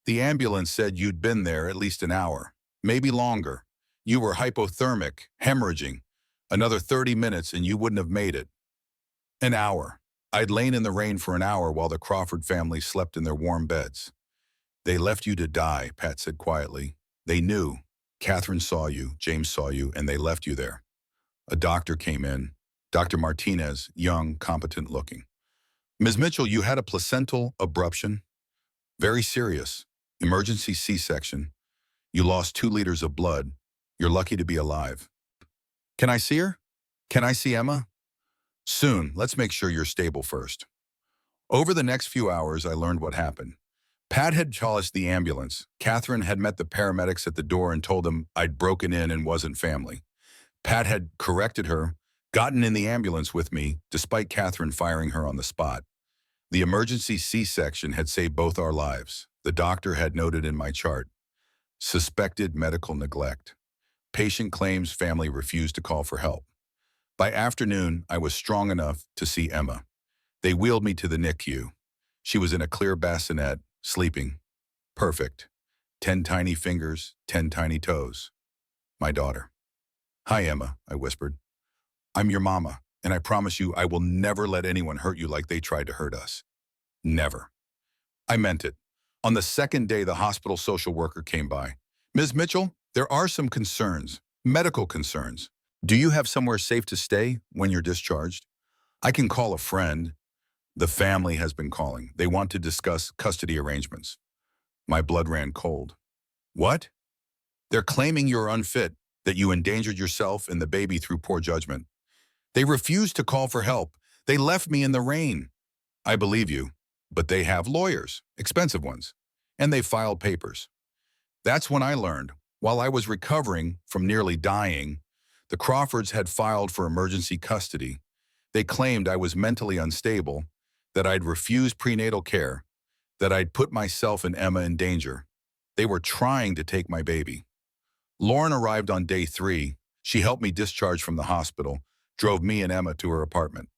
The ambulance said you'd been there at least an hour, maybe longer. You were hypothermic, hemorrhaging. Another 30 minutes and you wouldn't have made it. An hour. I'd lain in the rain for an hour while the Crawford family slept in their warm beds. They left you to die, Pat said quietly. They knew. Catherine saw you, James saw you, and they left you there. A doctor came in. Dr. Martinez, young, competent looking. Ms. Mitchell, you had a placental abruption. Very serious. Emergency C-section. You lost 2 liters of blood. You're lucky to be alive. Can I see her? Can I see Emma? Soon. Let's make sure you're stable first. Over the next few hours, I learned what happened. Pat had polished the ambulance. Catherine had met the paramedics at the door and told them I'd broken in and wasn't family. Pat had corrected her, gotten in the ambulance with me, despite Catherine firing her on the spot. The emergency C-section had saved both our lives. The doctor had noted in my chart, suspected medical neglect. Patient claims family refused to call for help. By afternoon, I was strong enough to see Emma. They wheeled me to the NICU. She was in a clear bassinet, sleeping. Perfect. 10 tiny fingers, 10 tiny toes. My daughter. Hi, Emma, I whispered. I'm your mama, and I promise you I will never let anyone hurt you like they tried to hurt us. Never. I meant it. On the second day, the hospital social worker came by. Ms. Mitchell, there are some concerns, medical concerns. Do you have somewhere safe to stay when you're discharged? I can call a friend. The family has been calling. They want to discuss custody arrangements. My blood ran cold. What? They're claiming you're unfit, that you endangered yourself and the baby through poor judgment. They refused to call for help. They left me in the rain. I believe you, but they have lawyers, expensive ones, and they filed papers. That's when I learned, while I was recovering from nearly dying, the Crawfords had filed for emergency custody. They claimed I was mentally unstable, that I'd refused prenatal care, that I'd put myself and Emma in danger. They were trying to take my baby. Lauren arrived on day 3. She helped me discharge from the hospital, drove me and Emma to her apartment.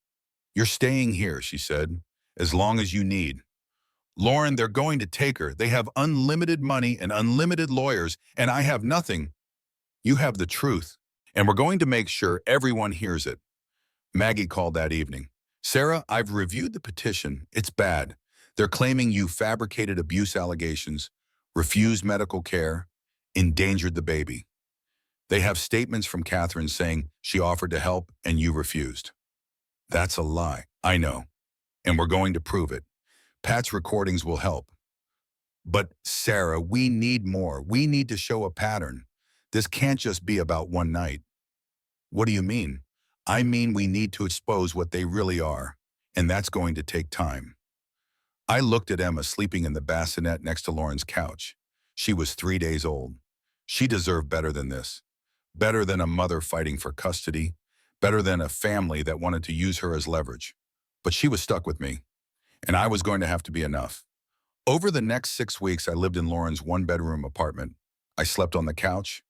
You're staying here, she said, as long as you need. Lauren, they're going to take her. They have unlimited money and unlimited lawyers, and I have nothing. You have the truth, and we're going to make sure everyone hears it. Maggie called that evening. Sarah, I've reviewed the petition. It's bad. They're claiming you fabricated abuse allegations, refused medical care, endangered the baby. They have statements from Catherine saying she offered to help and you refused. That's a lie. I know. And we're going to prove it. Pat's recordings will help. But Sarah, we need more. We need to show a pattern. This can't just be about one night. What do you mean? I mean we need to expose what they really are, and that's going to take time. I looked at Emma sleeping in the bassinet next to Lauren's couch. She was 3 days old. She deserved better than this. Better than a mother fighting for custody. Better than a family that wanted to use her as leverage. But she was stuck with me, and I was going to have to be enough. Over the next 6 weeks, I lived in Lauren's 1-bedroom apartment. I slept on the couch.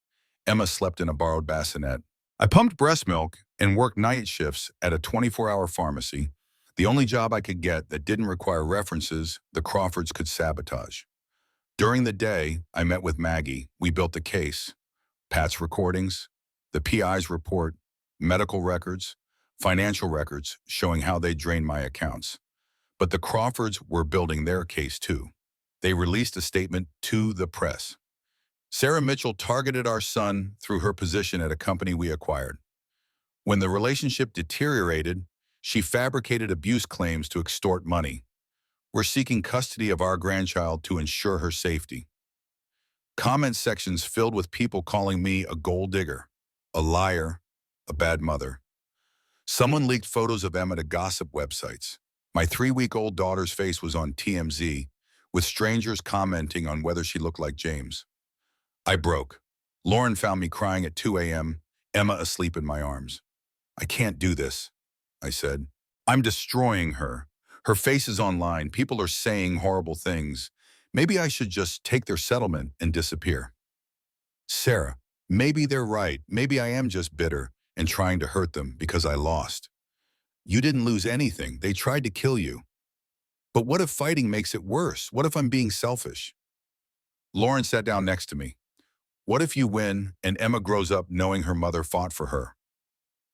Emma slept in a borrowed bassinet. I pumped breast milk and worked night shifts at a 24-hour pharmacy, the only job I could get that didn't require references the Crawfords could sabotage. During the day, I met with Maggie. We built the case. Pat's recordings, the PI's report, medical records, financial records showing how they drained my accounts. But the Crawfords were building their case too. They released a statement to the press. Sarah Mitchell targeted our son through her position at a company we acquired. When the relationship deteriorated, she fabricated abuse claims to extort money. We're seeking custody of our grandchild to ensure her safety. Comment sections filled with people calling me a gold digger, a liar, a bad mother. Someone leaked photos of Emma to gossip websites. My 3-week-old daughter's face was on TMZ, with strangers commenting on whether she looked like James. I broke. Lauren found me crying at 2 a.m., Emma asleep in my arms. I can't do this, I said. I'm destroying her. Her face is online. People are saying horrible things. Maybe I should just take their settlement and disappear. Sarah, maybe they're right. Maybe I am just bitter and trying to hurt them because I lost. You didn't lose anything. They tried to kill you. But what if fighting makes it worse? What if I'm being selfish? Lauren sat down next to me. What if you win and Emma grows up knowing her mother fought for her?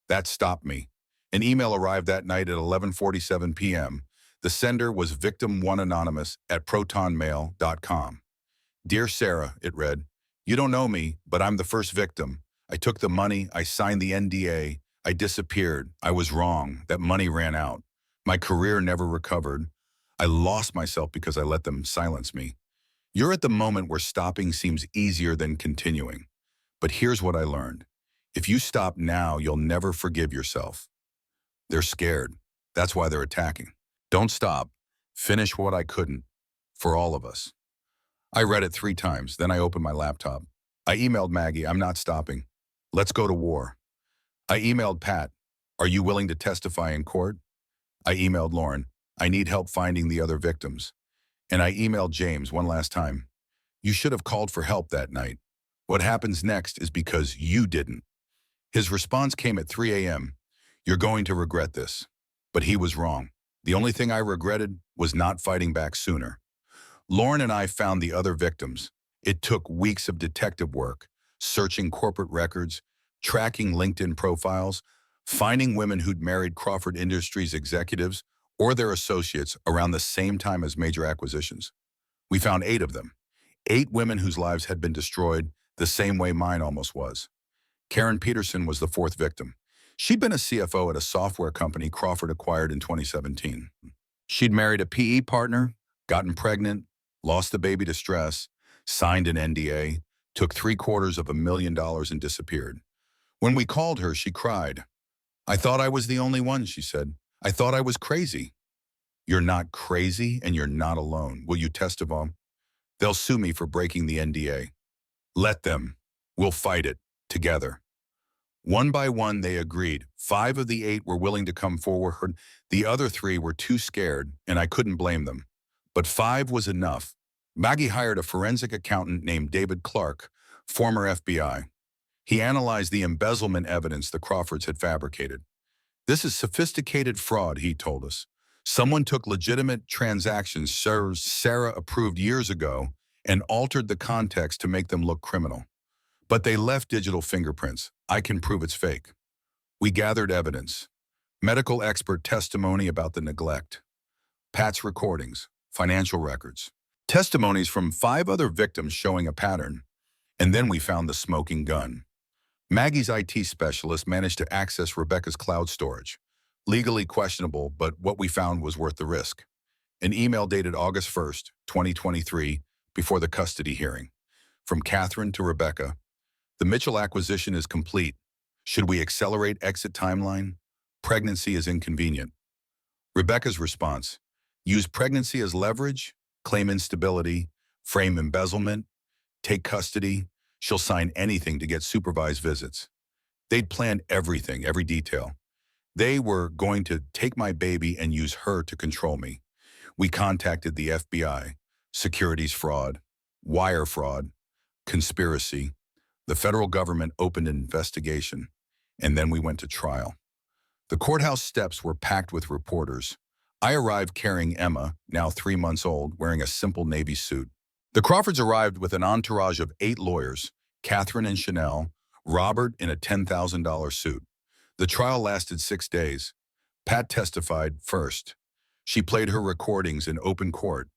That stopped me. An email arrived that night at 11:47 p.m. The sender was victim1anonymous@protonmail.com. Dear Sarah, it read, you don't know me, but I'm the first victim. I took the money, I signed the NDA, I disappeared. I was wrong. That money ran out. My career never recovered. I lost myself because I let them silence me. You're at the moment where stopping seems easier than continuing. But here's what I learned. If you stop now, you'll never forgive yourself. They're scared. That's why they're attacking. Don't stop. Finish what I couldn't. For all of us. I read it 3 times, then I opened my laptop. I emailed Maggie, I'm not stopping. Let's go to war. I emailed Pat, are you willing to testify in court? I emailed Lauren, I need help finding the other victims. And I emailed James one last time. You should have called for help that night. What happens next is because you didn't. His response came at 3 a.m. You're going to regret this. But he was wrong. The only thing I regretted was not fighting back sooner. Lauren and I found the other victims. It took weeks of detective work, searching corporate records, tracking LinkedIn profiles, finding women who'd married Crawford Industries executives or their associates around the same time as major acquisitions. We found 8 of them. 8 women whose lives had been destroyed the same way mine almost was. Karen Peterson was the 4th victim. She'd been a CFO at a software company Crawford acquired in 2017. She'd married a PE partner, gotten pregnant, lost the baby to stress, signed an NDA, took $750,000 and disappeared. When we called her, she cried. I thought I was the only one, she said. I thought I was crazy. You're not crazy and you're not alone. Will you testify? They'll sue me for breaking the NDA. Let them. We'll fight it together. One by one, they agreed. 5 of the 8 were willing to come forward. The other 3 were too scared, and I couldn't blame them. But 5 was enough. Maggie hired a forensic accountant named David Clark, former FBI. He analyzed the embezzlement evidence the Crawfords had fabricated. This is sophisticated fraud, he told us. Someone took legitimate transactions Sarah approved years ago and altered the context to make them look criminal. But they left digital fingerprints. I can prove it's fake. We gathered evidence. Medical expert testimony about the neglect. Pat's recordings, financial records. Testimonies from 5 other victims showing a pattern. And then we found the smoking gun. Maggie's IT specialist managed to access Rebecca's cloud storage. Legally questionable, but what we found was worth the risk. An email dated August 1st, 2023, before the custody hearing. From Catherine to Rebecca, the Mitchell acquisition is complete. Should we accelerate exit timeline? Pregnancy is inconvenient. Rebecca's response, use pregnancy as leverage, claim instability, frame embezzlement, take custody. She'll sign anything to get supervised visits. They'd planned everything, every detail. They were going to take my baby and use her to control me. We contacted the FBI, securities fraud, wire fraud, conspiracy. The federal government opened an investigation, and then we went to trial. The courthouse steps were packed with reporters. I arrived carrying Emma, now 3 months old, wearing a simple navy suit. The Crawfords arrived with an entourage of 8 lawyers, Catherine and Chanel, Robert in a $10,000 suit. The trial lasted 6 days. Pat testified first. She played her recordings in open court.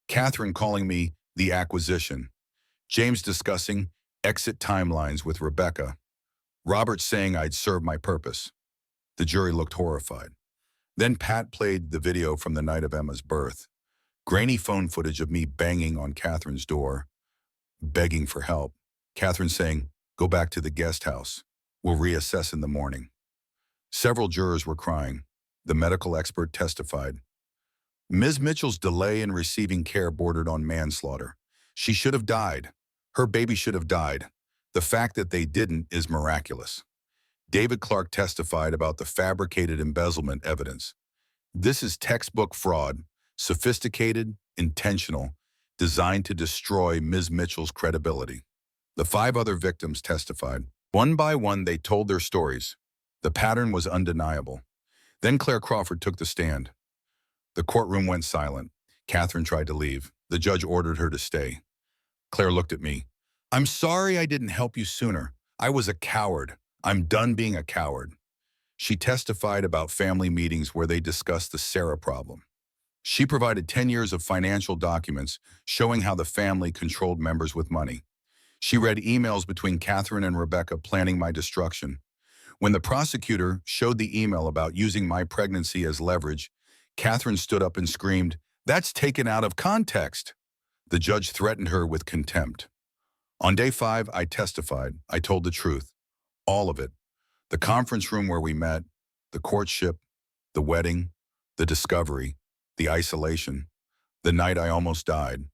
Catherine calling me the acquisition. James discussing exit timelines with Rebecca. Robert saying I'd served my purpose. The jury looked horrified. Then Pat played the video from the night of Emma's birth. Grainy phone footage of me banging on Catherine's door, begging for help. Catherine saying, go back to the guest house. We'll reassess in the morning. Several jurors were crying. The medical expert testified. Ms. Mitchell's delay in receiving care bordered on manslaughter. She should have died. Her baby should have died. The fact that they didn't is miraculous. David Clark testified about the fabricated embezzlement evidence. This is textbook fraud. Sophisticated, intentional, designed to destroy Ms. Mitchell's credibility. The 5 other victims testified. One by one, they told their stories. The pattern was undeniable. Then Claire Crawford took the stand. The courtroom went silent. Catherine tried to leave. The judge ordered her to stay. Claire looked at me. I'm sorry I didn't help you sooner. I was a coward. I'm done being a coward. She testified about family meetings where they discussed the Sarah problem. She provided 10 years of financial documents showing how the family controlled members with money. She read emails between Catherine and Rebecca planning my destruction. When the prosecutor showed the email about using my pregnancy as leverage, Catherine stood up and screamed, "That's taken out of context." The judge threatened her with contempt. On day 5, I testified. I told the truth. All of it. The conference room where we met, the courtship, the wedding, the discovery, the isolation, the night I almost died.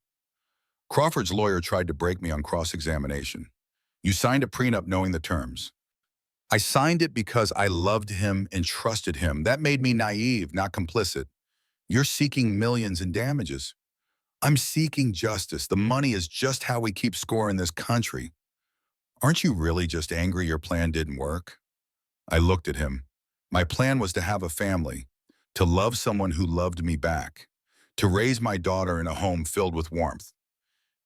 Crawford's lawyer tried to break me on cross-examination. You signed a prenup knowing the terms. I signed it because I loved him and trusted him. That made me naive, not complicit. You're seeking millions in damages. I'm seeking justice. The money is just how we keep score in this country. Aren't you really just angry your plan didn't work? I looked at him. My plan was to have a family, to love someone who loved me back, to raise my daughter in a home filled with warmth.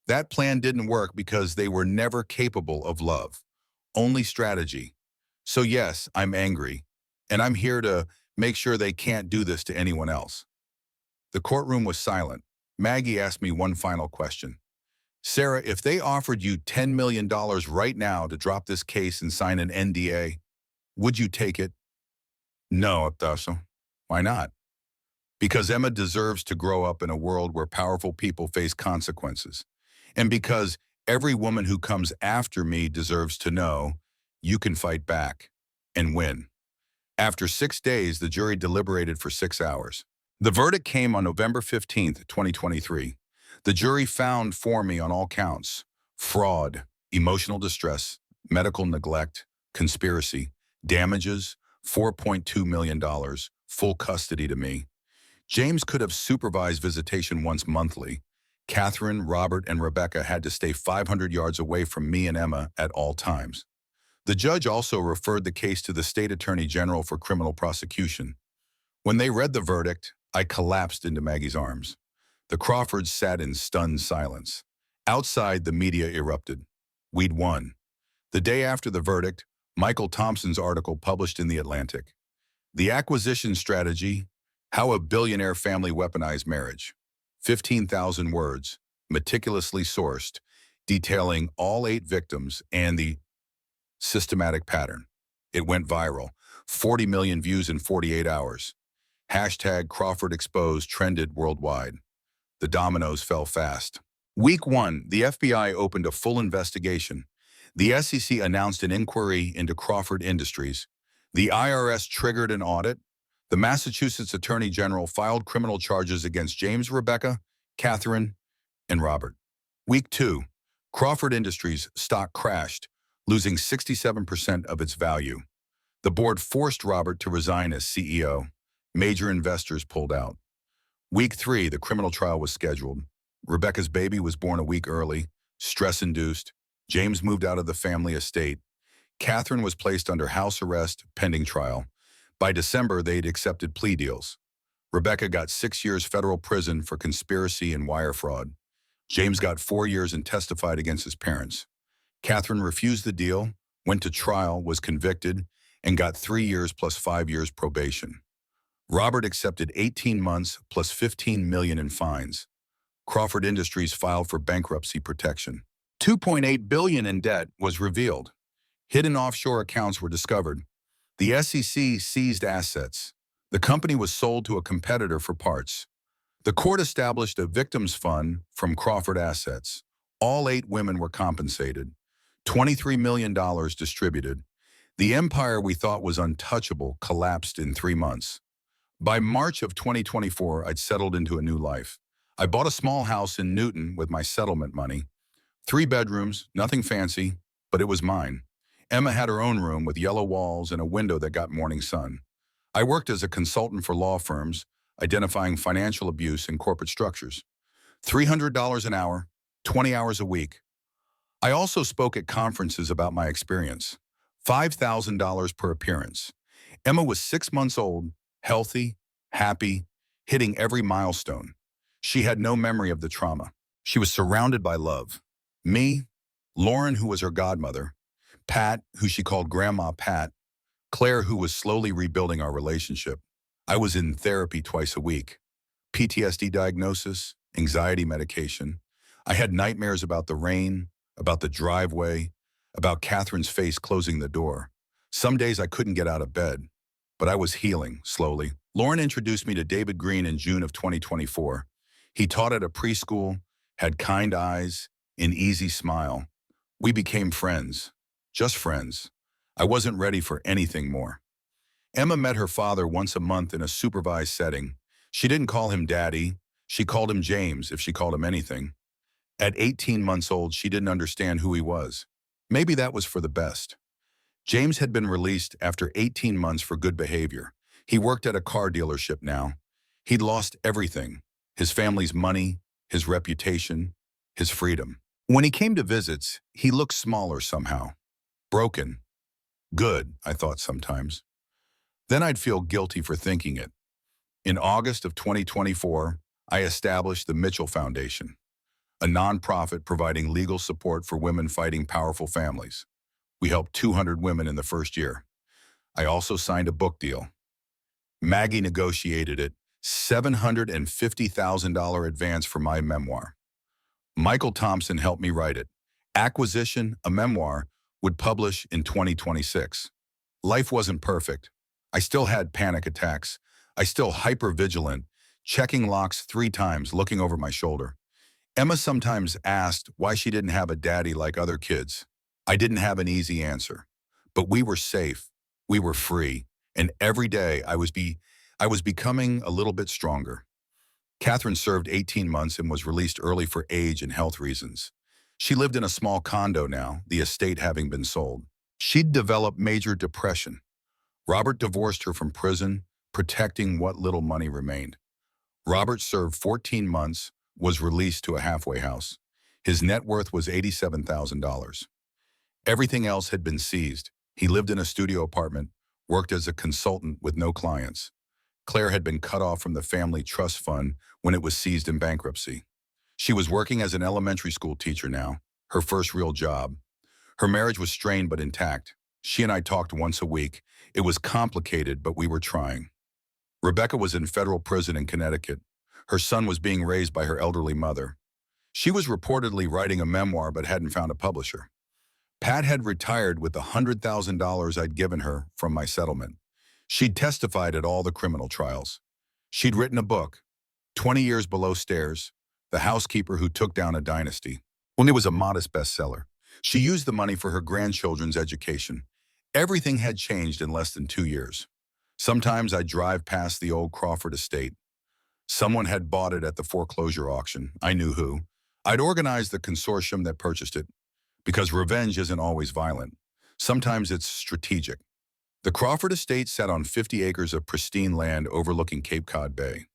That plan didn't work because they were never capable of love, only strategy. So yes, I'm angry, and I'm here to make sure they can't do this to anyone else. The courtroom was silent. Maggie asked me one final question. Sarah, if they offered you $10 million right now to drop this case and sign an NDA, would you take it? No, Abdaso. Why not? Because Emma deserves to grow up in a world where powerful people face consequences. And because every woman who comes after me deserves to know you can fight back and win. After 6 days, the jury deliberated for 6 hours. The verdict came on November 15th, 2023. The jury found for me on all counts: fraud, emotional distress, medical neglect, conspiracy, damages, $4.2 million, full custody to me. James could have supervised visitation once monthly. Catherine, Robert, and Rebecca had to stay 500 yards away from me and Emma at all times. The judge also referred the case to the state attorney general for criminal prosecution. When they read the verdict, I collapsed into Maggie's arms. The Crawfords sat in stunned silence. Outside, the media erupted. We'd won. The day after the verdict, Michael Thompson's article published in The Atlantic. The acquisition strategy: how a billionaire family weaponized marriage. 15,000 words, meticulously sourced, detailing all 8 victims and the systematic pattern. It went viral. 40 million views in 48 hours. Hashtag Crawford Exposed trended worldwide. The dominoes fell fast. Week 1, the FBI opened a full investigation. The SEC announced an inquiry into Crawford Industries. The IRS triggered an audit. The Massachusetts Attorney General filed criminal charges against James, Rebecca, Catherine, and Robert. Week 2, Crawford Industries stock crashed, losing 67% of its value. The board forced Robert to resign as CEO. Major investors pulled out. Week 3, the criminal trial was scheduled. Rebecca's baby was born a week early, stress-induced. James moved out of the family estate. Catherine was placed under house arrest, pending trial. By December, they'd accepted plea deals. Rebecca got 6 years federal prison for conspiracy and wire fraud. James got 4 years and testified against his parents. Catherine refused the deal, went to trial, was convicted, and got 3 years plus 5 years probation. Robert accepted 18 months plus $15 million in fines. Crawford Industries filed for bankruptcy protection. $2.8 billion in debt was revealed. Hidden offshore accounts were discovered. The SEC seized assets. The company was sold to a competitor for parts. The court established a victims fund from Crawford assets. All 8 women were compensated. $23 million distributed. The empire we thought was untouchable collapsed in 3 months. By March of 2024, I'd settled into a new life. I bought a small house in Newton with my settlement money. 3 bedrooms, nothing fancy, but it was mine. Emma had her own room with yellow walls and a window that got morning sun. I worked as a consultant for law firms, identifying financial abuse in corporate structures. $300 an hour, 20 hours a week. I also spoke at conferences about my experience. $5,000 per appearance. Emma was 6 months old, healthy, happy, hitting every milestone. She had no memory of the trauma. She was surrounded by love. Me, Lauren, who was her godmother, Pat, who she called Grandma Pat, Claire, who was slowly rebuilding our relationship. I was in therapy twice a week. PTSD diagnosis, anxiety medication. I had nightmares about the rain, about the driveway, about Catherine's face closing the door. Some days I couldn't get out of bed, but I was healing slowly. Lauren introduced me to David Green in June of 2024. He taught at a preschool, had kind eyes, an easy smile. We became friends, just friends. I wasn't ready for anything more. Emma met her father once a month in a supervised setting. She didn't call him Daddy. She called him James if she called him anything. At 18 months old, she didn't understand who he was. Maybe that was for the best. James had been released after 18 months for good behavior. He worked at a car dealership now. He'd lost everything: his family's money, his reputation, his freedom. When he came to visits, he looked smaller somehow. Broken. Good, I thought sometimes. Then I'd feel guilty for thinking it. In August of 2024, I established the Mitchell Foundation, a nonprofit providing legal support for women fighting powerful families. We helped 200 women in the first year. I also signed a book deal. Maggie negotiated it, $750,000 advance for my memoir. Michael Thompson helped me write it. Acquisition, a memoir, would publish in 2026. Life wasn't perfect. I still had panic attacks. I still hyper-vigilant, checking locks 3 times, looking over my shoulder. Emma sometimes asked why she didn't have a daddy like other kids. I didn't have an easy answer. But we were safe. We were free. And every day I was becoming a little bit stronger. Catherine served 18 months and was released early for age and health reasons. She lived in a small condo now, the estate having been sold. She'd developed major depression. Robert divorced her from prison, protecting what little money remained. Robert served 14 months, was released to a halfway house. His net worth was $87,000. Everything else had been seized. He lived in a studio apartment, worked as a consultant with no clients. Claire had been cut off from the family trust fund when it was seized in bankruptcy. She was working as an elementary school teacher now, her first real job. Her marriage was strained but intact. She and I talked once a week. It was complicated, but we were trying. Rebecca was in federal prison in Connecticut. Her son was being raised by her elderly mother. She was reportedly writing a memoir but hadn't found a publisher. Pat had retired with the $100,000 I'd given her from my settlement. She'd testified at all the criminal trials. She'd written a book, 20 Years Below Stairs, The Housekeeper Who Took Down a Dynasty. When it was a modest bestseller, she used the money for her grandchildren's education. Everything had changed in less than 2 years. Sometimes I'd drive past the old Crawford estate. Someone had bought it at the foreclosure auction. I knew who. I'd organized the consortium that purchased it, because revenge isn't always violent. Sometimes it's strategic. The Crawford estate sat on 50 acres of pristine land overlooking Cape Cod Bay.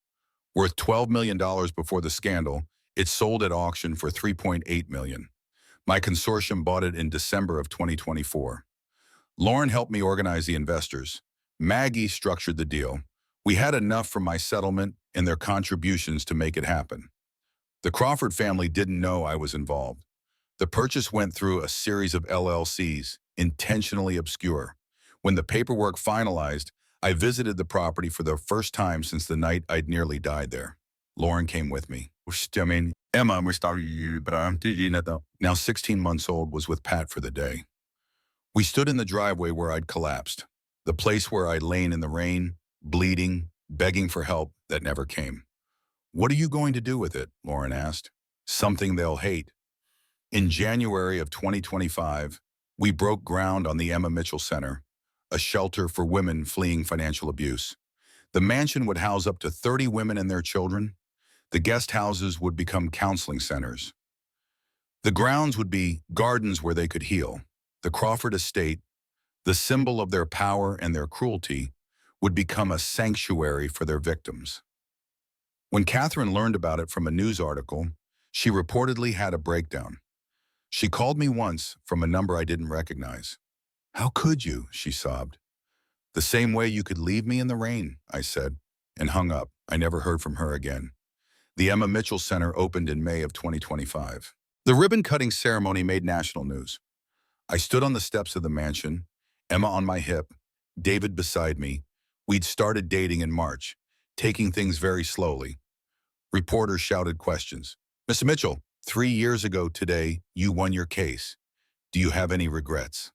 Worth $12 million before the scandal, it sold at auction for $3.8 million. My consortium bought it in December of 2024. Lauren helped me organize the investors. Maggie structured the deal. We had enough from my settlement and their contributions to make it happen. The Crawford family didn't know I was involved. The purchase went through a series of LLCs, intentionally obscure. When the paperwork finalized, I visited the property for the first time since the night I'd nearly died there. Lauren came with me. Emma, now 16 months old, was with Pat for the day. We stood in the driveway where I'd collapsed, the place where I'd lain in the rain, bleeding, begging for help that never came. What are you going to do with it? Lauren asked. Something they'll hate. In January of 2025, we broke ground on the Emma Mitchell Center, a shelter for women fleeing financial abuse. The mansion would house up to 30 women and their children. The guest houses would become counseling centers. The grounds would be gardens where they could heal. The Crawford estate, the symbol of their power and their cruelty, would become a sanctuary for their victims. When Catherine learned about it from a news article, she reportedly had a breakdown. She called me once from a number I didn't recognize. "How could you?" she sobbed. "The same way you could leave me in the rain," I said, and hung up. I never heard from her again. The Emma Mitchell Center opened in May of 2025. The ribbon-cutting ceremony made national news. I stood on the steps of the mansion, Emma on my hip, David beside me. We'd started dating in March, taking things very slowly. Reporters shouted questions. "Mr. Mitchell, 3 years ago today, you won your case. Do you have any regrets?"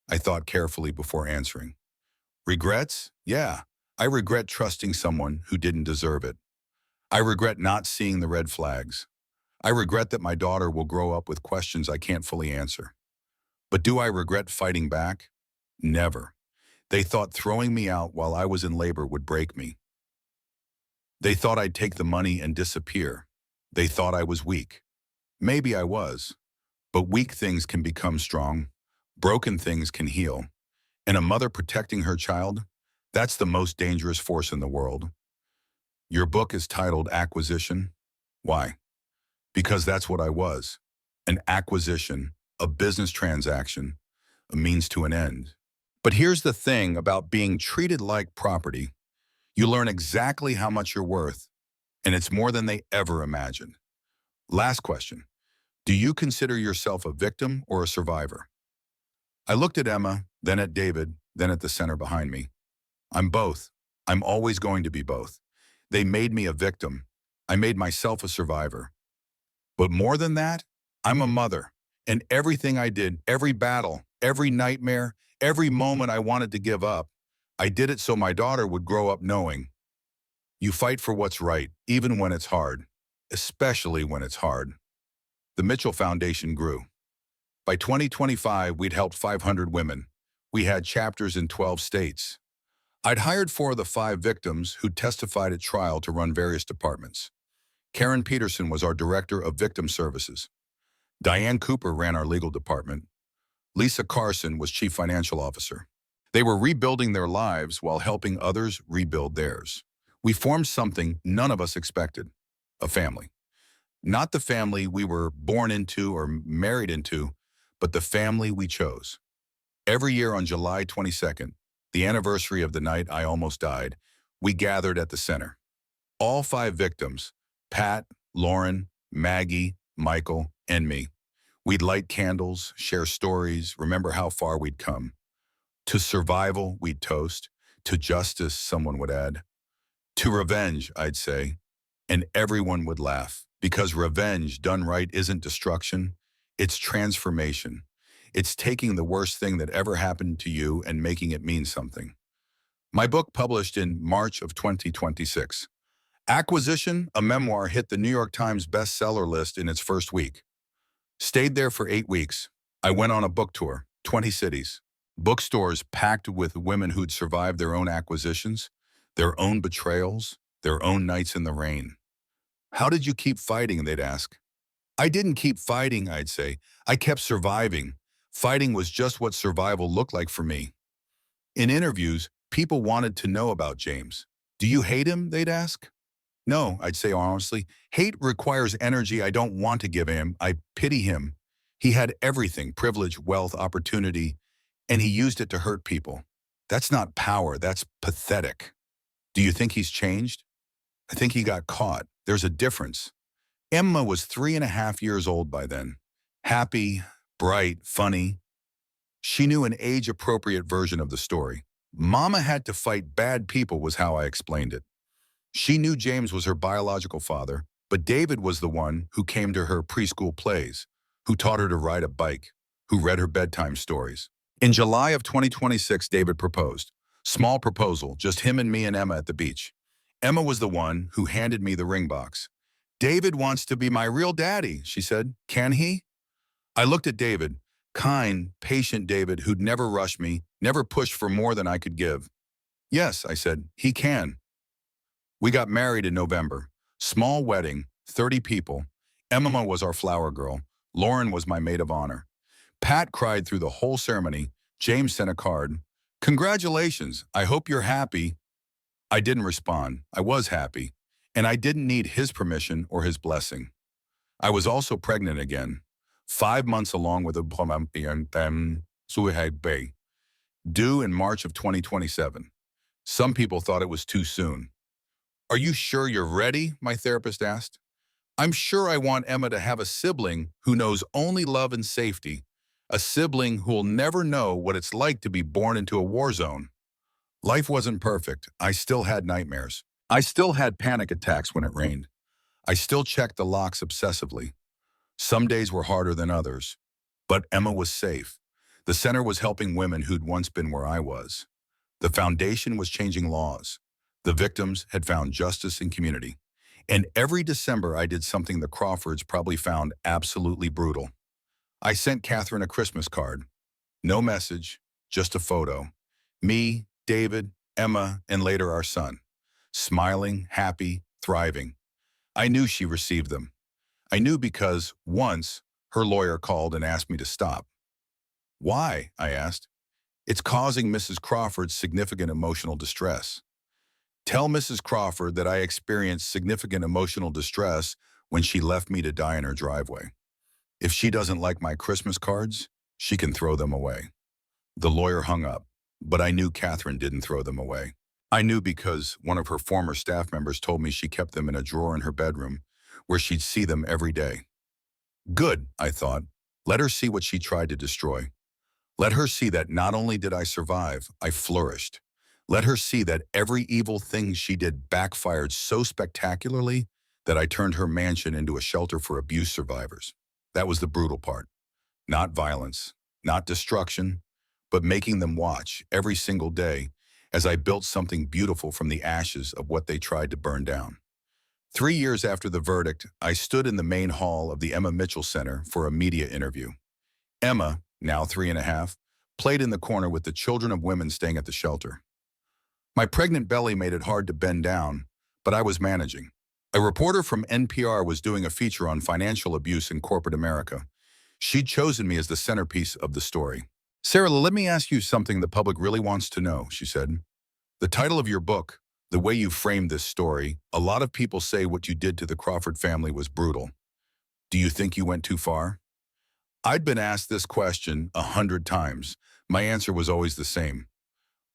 I thought carefully before answering. Regrets? Yeah, I regret trusting someone who didn't deserve it. I regret not seeing the red flags. I regret that my daughter will grow up with questions I can't fully answer. But do I regret fighting back? Never. They thought throwing me out while I was in labor would break me. They thought I'd take the money and disappear. They thought I was weak. Maybe I was. But weak things can become strong. Broken things can heal. And a mother protecting her child, that's the most dangerous force in the world. Your book is titled Acquisition. Why? Because that's what I was. An acquisition, a business transaction, a means to an end. But here's the thing about being treated like property. You learn exactly how much you're worth, and it's more than they ever imagined. Last question. Do you consider yourself a victim or a survivor? I looked at Emma, then at David, then at the center behind me. I'm both. I'm always going to be both. They made me a victim. I made myself a survivor. But more than that, I'm a mother. And everything I did, every battle, every nightmare, every moment I wanted to give up, I did it so my daughter would grow up knowing. You fight for what's right, even when it's hard, especially when it's hard. The Mitchell Foundation grew. By 2025, we'd helped 500 women. We had chapters in 12 states. I'd hired 4 of the 5 victims who testified at trial to run various departments. Karen Peterson was our Director of Victim Services. Diane Cooper ran our legal department. Lisa Carson was Chief Financial Officer. They were rebuilding their lives while helping others rebuild theirs. We formed something none of us expected, a family. Not the family we were born into or married into, but the family we chose. Every year on July 22nd, the anniversary of the night I almost died, we gathered at the center. All 5 victims, Pat, Lauren, Maggie, Michael, and me. We'd light candles, share stories, remember how far we'd come. To survival, we'd toast. To justice, someone would add. To revenge, I'd say. And everyone would laugh, because revenge done right isn't destruction, it's transformation. It's taking the worst thing that ever happened to you and making it mean something. My book published in March of 2026. Acquisition, a memoir, hit the New York Times bestseller list in its first week. Stayed there for 8 weeks. I went on a book tour, 20 cities. Bookstores packed with women who'd survived their own acquisitions, their own betrayals, their own nights in the rain. How did you keep fighting, they'd ask. I didn't keep fighting, I'd say. I kept surviving. Fighting was just what survival looked like for me. In interviews, people wanted to know about James. Do you hate him, they'd ask. No, I'd say honestly. Hate requires energy I don't want to give him. I pity him. He had everything, privilege, wealth, opportunity, and he used it to hurt people. That's not power, that's pathetic. Do you think he's changed? I think he got caught. There's a difference. Emma was 3.5 years old by then. Happy, bright, funny. She knew an age-appropriate version of the story. Mama had to fight bad people was how I explained it. She knew James was her biological father, but David was the one who came to her preschool plays, who taught her to ride a bike, who read her bedtime stories. In July of 2026, David proposed. Small proposal, just him and me and Emma at the beach. Emma was the one who handed me the ring box. David wants to be my real daddy, she said. Can he? I looked at David, kind, patient David who'd never rushed me, never pushed for more than I could give. Yes, I said, he can. We got married in November. Small wedding, 30 people. Emma was our flower girl. Lauren was my maid of honor. Pat cried through the whole ceremony. James sent a card. Congratulations, I hope you're happy. I didn't respond. I was happy. And I didn't need his permission or his blessing. I was also pregnant again. 5 months along with a Bay, due in March of 2027. Some people thought it was too soon. Are you sure you're ready? My therapist asked. I'm sure I want Emma to have a sibling who knows only love and safety, a sibling who'll never know what it's like to be born into a war zone. Life wasn't perfect. I still had nightmares. I still had panic attacks when it rained. I still checked the locks obsessively. Some days were harder than others. But Emma was safe. The center was helping women who'd once been where I was. The foundation was changing laws. The victims had found justice in community. And every December, I did something the Crawfords probably found absolutely brutal. I sent Catherine a Christmas card. No message, just a photo. Me, David, Emma, and later our son. Smiling, happy, thriving. I knew she received them. I knew because, once, her lawyer called and asked me to stop. Why? I asked. It's causing Mrs. Crawford significant emotional distress. Tell Mrs. Crawford that I experienced significant emotional distress when she left me to die in her driveway. If she doesn't like my Christmas cards, she can throw them away. The lawyer hung up, but I knew Catherine didn't throw them away. I knew because one of her former staff members told me she kept them in a drawer in her bedroom where she'd see them every day. Good, I thought. Let her see what she tried to destroy. Let her see that not only did I survive, I flourished. Let her see that every evil thing she did backfired so spectacularly that I turned her mansion into a shelter for abuse survivors. That was the brutal part. Not violence, not destruction, but making them watch every single day as I built something beautiful from the ashes of what they tried to burn down. 3 years after the verdict, I stood in the main hall of the Emma Mitchell Center for a media interview. Emma, now 3.5, played in the corner with the children of women staying at the shelter. My pregnant belly made it hard to bend down, but I was managing. A reporter from NPR was doing a feature on financial abuse in corporate America. She'd chosen me as the centerpiece of the story. Sarah, let me ask you something the public really wants to know, she said. The title of your book, the way you framed this story, a lot of people say what you did to the Crawford family was brutal. Do you think you went too far? I'd been asked this question 100 times. My answer was always the same.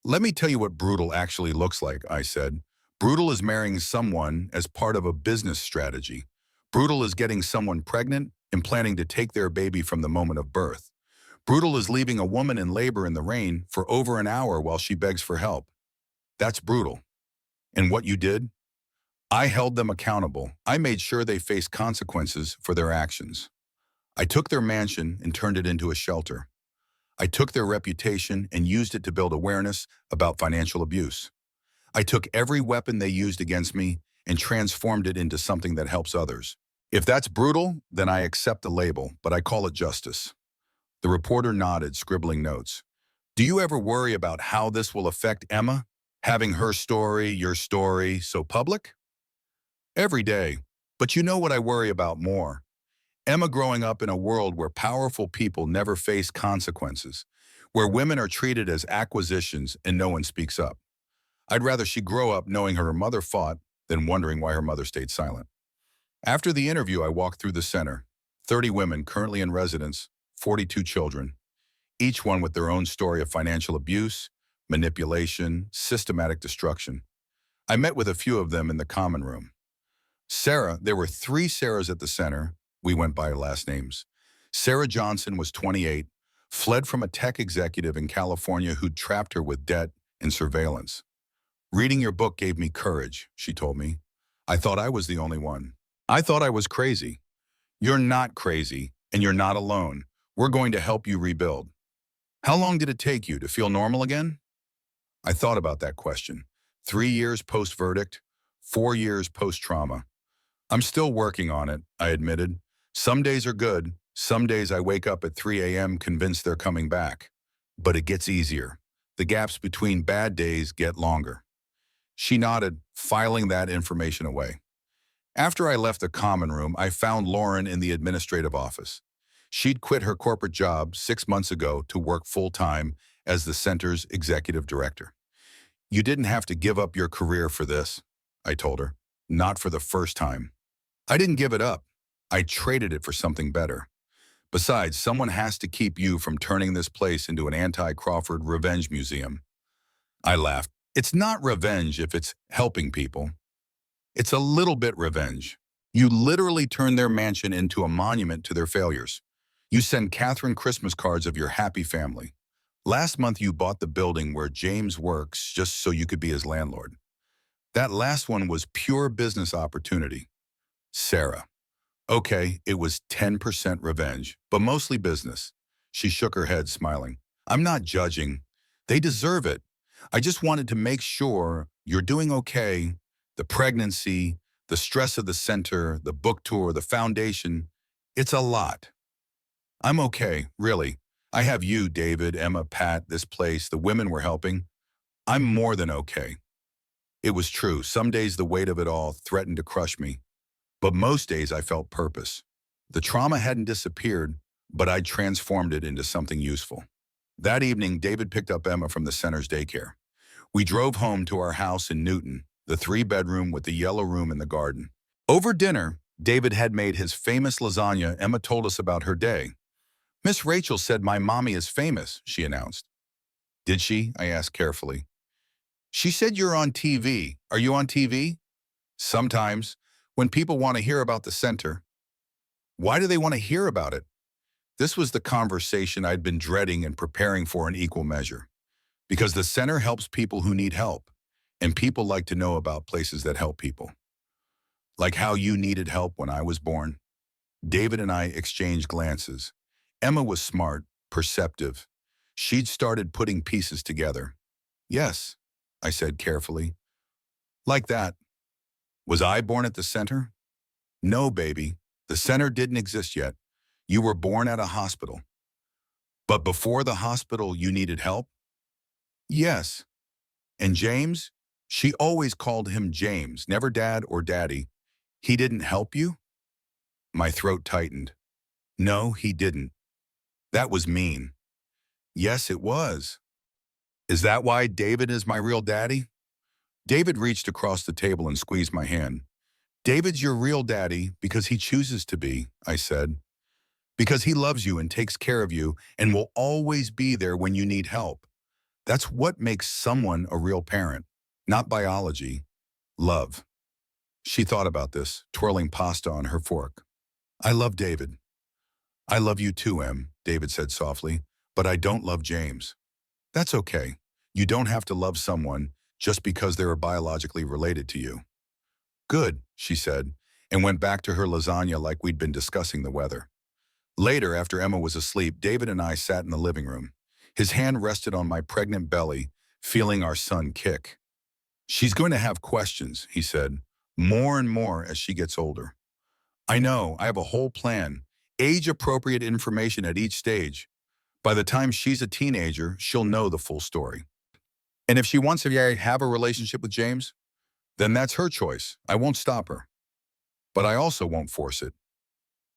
Let me tell you what brutal actually looks like, I said. Brutal is marrying someone as part of a business strategy. Brutal is getting someone pregnant and planning to take their baby from the moment of birth. Brutal is leaving a woman in labor in the rain for over an hour while she begs for help. That's brutal. And what you did? I held them accountable. I made sure they faced consequences for their actions. I took their mansion and turned it into a shelter. I took their reputation and used it to build awareness about financial abuse. I took every weapon they used against me and transformed it into something that helps others. If that's brutal, then I accept the label, but I call it justice. The reporter nodded, scribbling notes. Do you ever worry about how this will affect Emma? Having her story, your story, so public? Every day. But you know what I worry about more? Emma growing up in a world where powerful people never face consequences, where women are treated as acquisitions and no one speaks up. I'd rather she grow up knowing her mother fought than wondering why her mother stayed silent. After the interview, I walked through the center. 30 women currently in residence, 42 children, each one with their own story of financial abuse, manipulation, systematic destruction. I met with a few of them in the common room. Sarah, there were 3 Sarahs at the center. We went by our last names. Sarah Johnson was 28, fled from a tech executive in California who'd trapped her with debt and surveillance. Reading your book gave me courage, she told me. I thought I was the only one. I thought I was crazy. You're not crazy, and you're not alone. We're going to help you rebuild. How long did it take you to feel normal again? I thought about that question. 3 years post-verdict, 4 years post-trauma. I'm still working on it, I admitted. Some days are good. Some days I wake up at 3 a.m. convinced they're coming back. But it gets easier. The gaps between bad days get longer. She nodded, filing that information away. After I left the common room, I found Lauren in the administrative office. She'd quit her corporate job 6 months ago to work full-time as the center's executive director. You didn't have to give up your career for this, I told her. Not for the first time. I didn't give it up. I traded it for something better. Besides, someone has to keep you from turning this place into an anti-Crawford revenge museum. I laughed. It's not revenge if it's helping people. It's a little bit revenge. You literally turn their mansion into a monument to their failures. You send Catherine Christmas cards of your happy family. Last month you bought the building where James works just so you could be his landlord. That last one was pure business opportunity. Sarah. Okay, it was 10% revenge, but mostly business. She shook her head, smiling. I'm not judging. They deserve it. I just wanted to make sure you're doing okay. The pregnancy, The stress of the center, the book tour, the foundation, it's a lot. I'm okay, really. I have you, David, Emma, Pat, this place, the women we're helping. I'm more than okay. It was true. Some days the weight of it all threatened to crush me, but most days I felt purpose. The trauma hadn't disappeared, but I'd transformed it into something useful. That evening, David picked up Emma from the center's daycare. We drove home to our house in Newton, the 3-bedroom with the yellow room in the garden. Over dinner, David had made his famous lasagna. Emma told us about her day. Miss Rachel said my mommy is famous, she announced. Did she? I asked carefully. She said you're on TV. Are you on TV? Sometimes, when people want to hear about the center. Why do they want to hear about it? This was the conversation I'd been dreading and preparing for in equal measure. Because the center helps people who need help, and people like to know about places that help people. Like how you needed help when I was born. David and I exchanged glances. Emma was smart, perceptive. She'd started putting pieces together. Yes, I said carefully. Like that. Was I born at the center? No, baby. The center didn't exist yet. You were born at a hospital. But before the hospital, you needed help? Yes. And James? She always called him James, never Dad or Daddy. He didn't help you? My throat tightened. No, he didn't. That was mean. Yes, it was. Is that why David is my real daddy? David reached across the table and squeezed my hand. David's your real daddy because he chooses to be, I said. Because he loves you and takes care of you and will always be there when you need help. That's what makes someone a real parent. Not biology, love. She thought about this, twirling pasta on her fork. I love David. I love you too, Em, David said softly, but I don't love James. That's okay. You don't have to love someone just because they are biologically related to you. Good, she said, and went back to her lasagna like we'd been discussing the weather. Later, after Emma was asleep, David and I sat in the living room. His hand rested on my pregnant belly, feeling our son kick. She's going to have questions, he said, more and more as she gets older. I know, I have a whole plan, age-appropriate information at each stage. By the time she's a teenager, she'll know the full story. And if she wants to have a relationship with James, then that's her choice. I won't stop her. But I also won't force it.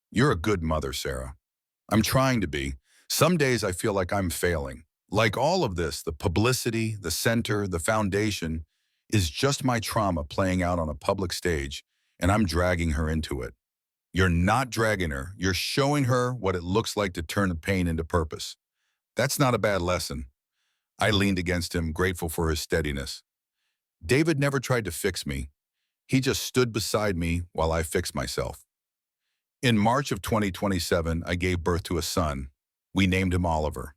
You're a good mother, Sarah. I'm trying to be. Some days I feel like I'm failing. Like all of this, the publicity, the center, the foundation, is just my trauma playing out on a public stage, and I'm dragging her into it. You're not dragging her. You're showing her what it looks like to turn the pain into purpose. That's not a bad lesson. I leaned against him, grateful for his steadiness. David never tried to fix me. He just stood beside me while I fixed myself. In March of 2027, I gave birth to a son. We named him Oliver.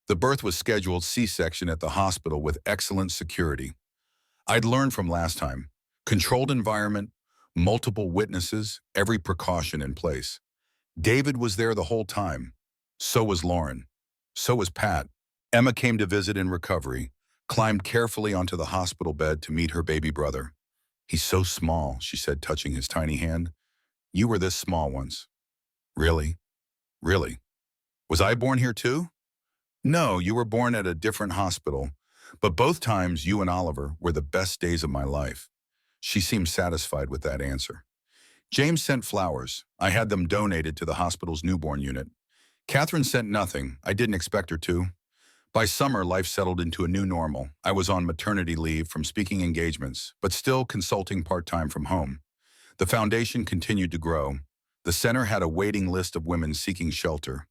The birth was scheduled C-section at the hospital with excellent security. I'd learned from last time. Controlled environment, multiple witnesses, every precaution in place. David was there the whole time. So was Lauren. So was Pat. Emma came to visit in recovery, climbed carefully onto the hospital bed to meet her baby brother. He's so small, she said, touching his tiny hand. You were this small once. Really? Really? Was I born here too? No, you were born at a different hospital, but both times you and Oliver were the best days of my life. She seemed satisfied with that answer. James sent flowers. I had them donated to the hospital's newborn unit. Catherine sent nothing. I didn't expect her to. By summer, life settled into a new normal. I was on maternity leave from speaking engagements, but still consulting part-time from home. The foundation continued to grow. The center had a waiting list of women seeking shelter.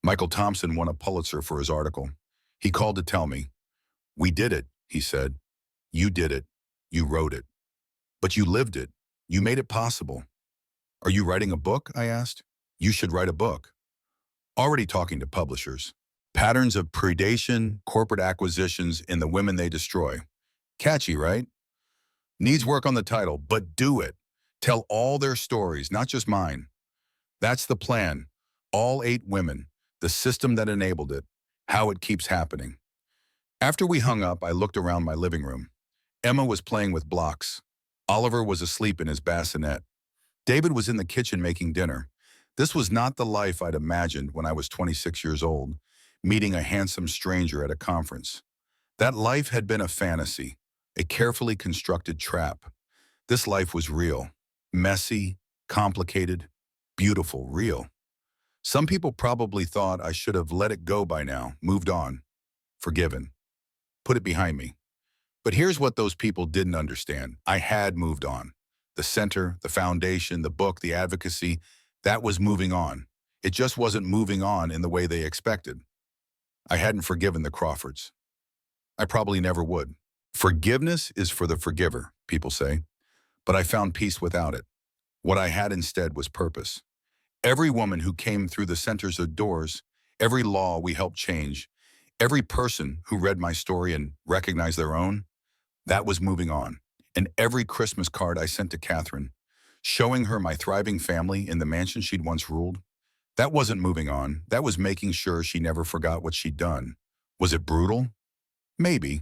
Michael Thompson won a Pulitzer for his article. He called to tell me, "We did it," he said. "You did it. You wrote it. But you lived it. You made it possible." "Are you writing a book?" I asked. "You should write a book." Already talking to publishers. Patterns of predation, corporate acquisitions in the women they destroy. Catchy, right? Needs work on the title, but do it. Tell all their stories, not just mine. That's the plan. All 8 women, the system that enabled it, how it keeps happening. After we hung up, I looked around my living room. Emma was playing with blocks. Oliver was asleep in his bassinet. David was in the kitchen making dinner. This was not the life I'd imagined when I was 26 years old, meeting a handsome stranger at a conference. That life had been a fantasy, a carefully constructed trap. This life was real, messy, complicated, beautiful, real. Some people probably thought I should have let it go by now, moved on, forgiven, put it behind me. But here's what those people didn't understand. I had moved on. The center, the foundation, the book, the advocacy, that was moving on. It just wasn't moving on in the way they expected. I hadn't forgiven the Crawfords. I probably never would. Forgiveness is for the forgiver, people say, but I found peace without it. What I had instead was purpose. Every woman who came through the center's doors, every law we helped change, every person who read my story and recognized their own, that was moving on. And every Christmas card I sent to Catherine, showing her my thriving family in the mansion she'd once ruled, that wasn't moving on. That was making sure she never forgot what she'd done. Was it brutal? Maybe,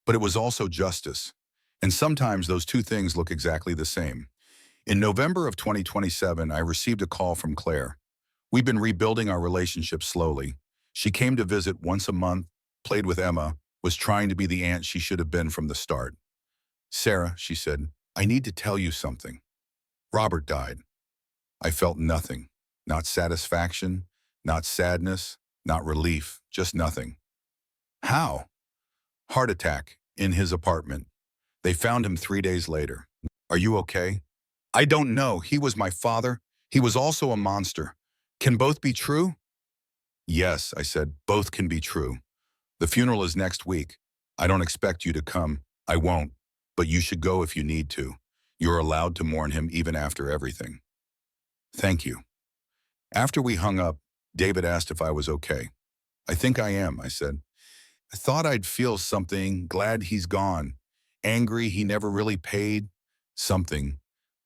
but it was also justice. And sometimes those two things look exactly the same. In November of 2027, I received a call from Claire. We've been rebuilding our relationship slowly. She came to visit once a month, played with Emma, was trying to be the aunt she should have been from the start. "Sarah," she said, "I need to tell you something. Robert died." I felt nothing. Not satisfaction, not sadness, not relief, just nothing. How? Heart attack, in his apartment. They found him 3 days later. "Are you okay?" "I don't know. He was my father. He was also a monster. Can both be true?" "Yes," I said, "both can be true. The funeral is next week. I don't expect you to come. I won't. But you should go if you need to. You're allowed to mourn him even after everything." "Thank you." After we hung up, David asked if I was okay. "I think I am," I said. "I thought I'd feel something, glad he's gone. Angry he never really paid. Something.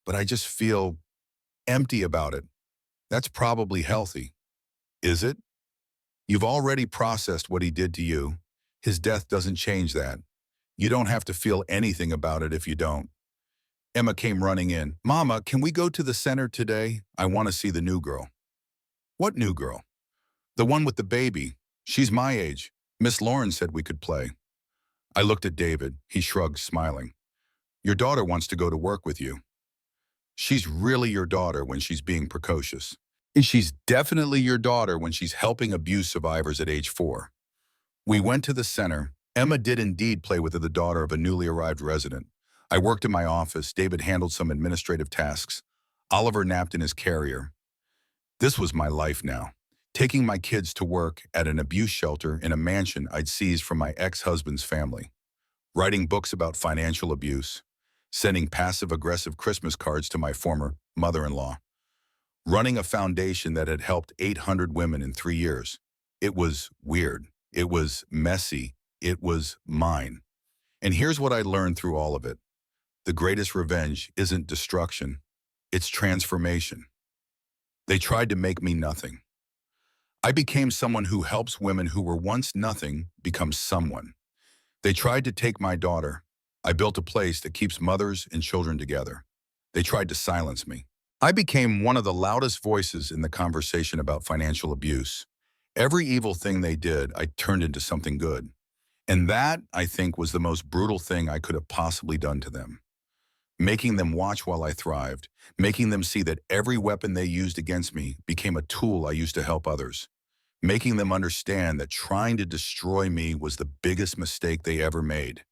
But I just feel empty about it. That's probably healthy." "Is it?" "You've already processed what he did to you. His death doesn't change that. You don't have to feel anything about it if you don't." Emma came running in. "Mama, can we go to the center today? I want to see the new girl." "What new girl?" "The one with the baby. She's my age. Miss Lauren said we could play." I looked at David. He shrugged, smiling. "Your daughter wants to go to work with you." "She's really your daughter when she's being precocious. And she's definitely your daughter when she's helping abuse survivors at age 4. We went to the center. Emma did indeed play with the daughter of a newly arrived resident. I worked in my office. David handled some administrative tasks. Oliver napped in his carrier. This was my life now. Taking my kids to work at an abuse shelter in a mansion I'd seized from my ex-husband's family. Writing books about financial abuse. Sending passive-aggressive Christmas cards to my former mother-in-law. Running a foundation that had helped 800 women in 3 years. It was weird. It was messy. It was mine. And here's what I learned through all of it. The greatest revenge isn't destruction. It's transformation. They tried to make me nothing. I became someone who helps women who were once nothing become someone. They tried to take my daughter. I built a place that keeps mothers and children together. They tried to silence me. I became one of the loudest voices in the conversation about financial abuse. Every evil thing they did, I turned into something good. And that, I think, was the most brutal thing I could have possibly done to them. Making them watch while I thrived, making them see that every weapon they used against me became a tool I used to help others, making them understand that trying to destroy me was the biggest mistake they ever made.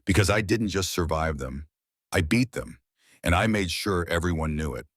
Because I didn't just survive them, I beat them, and I made sure everyone knew it.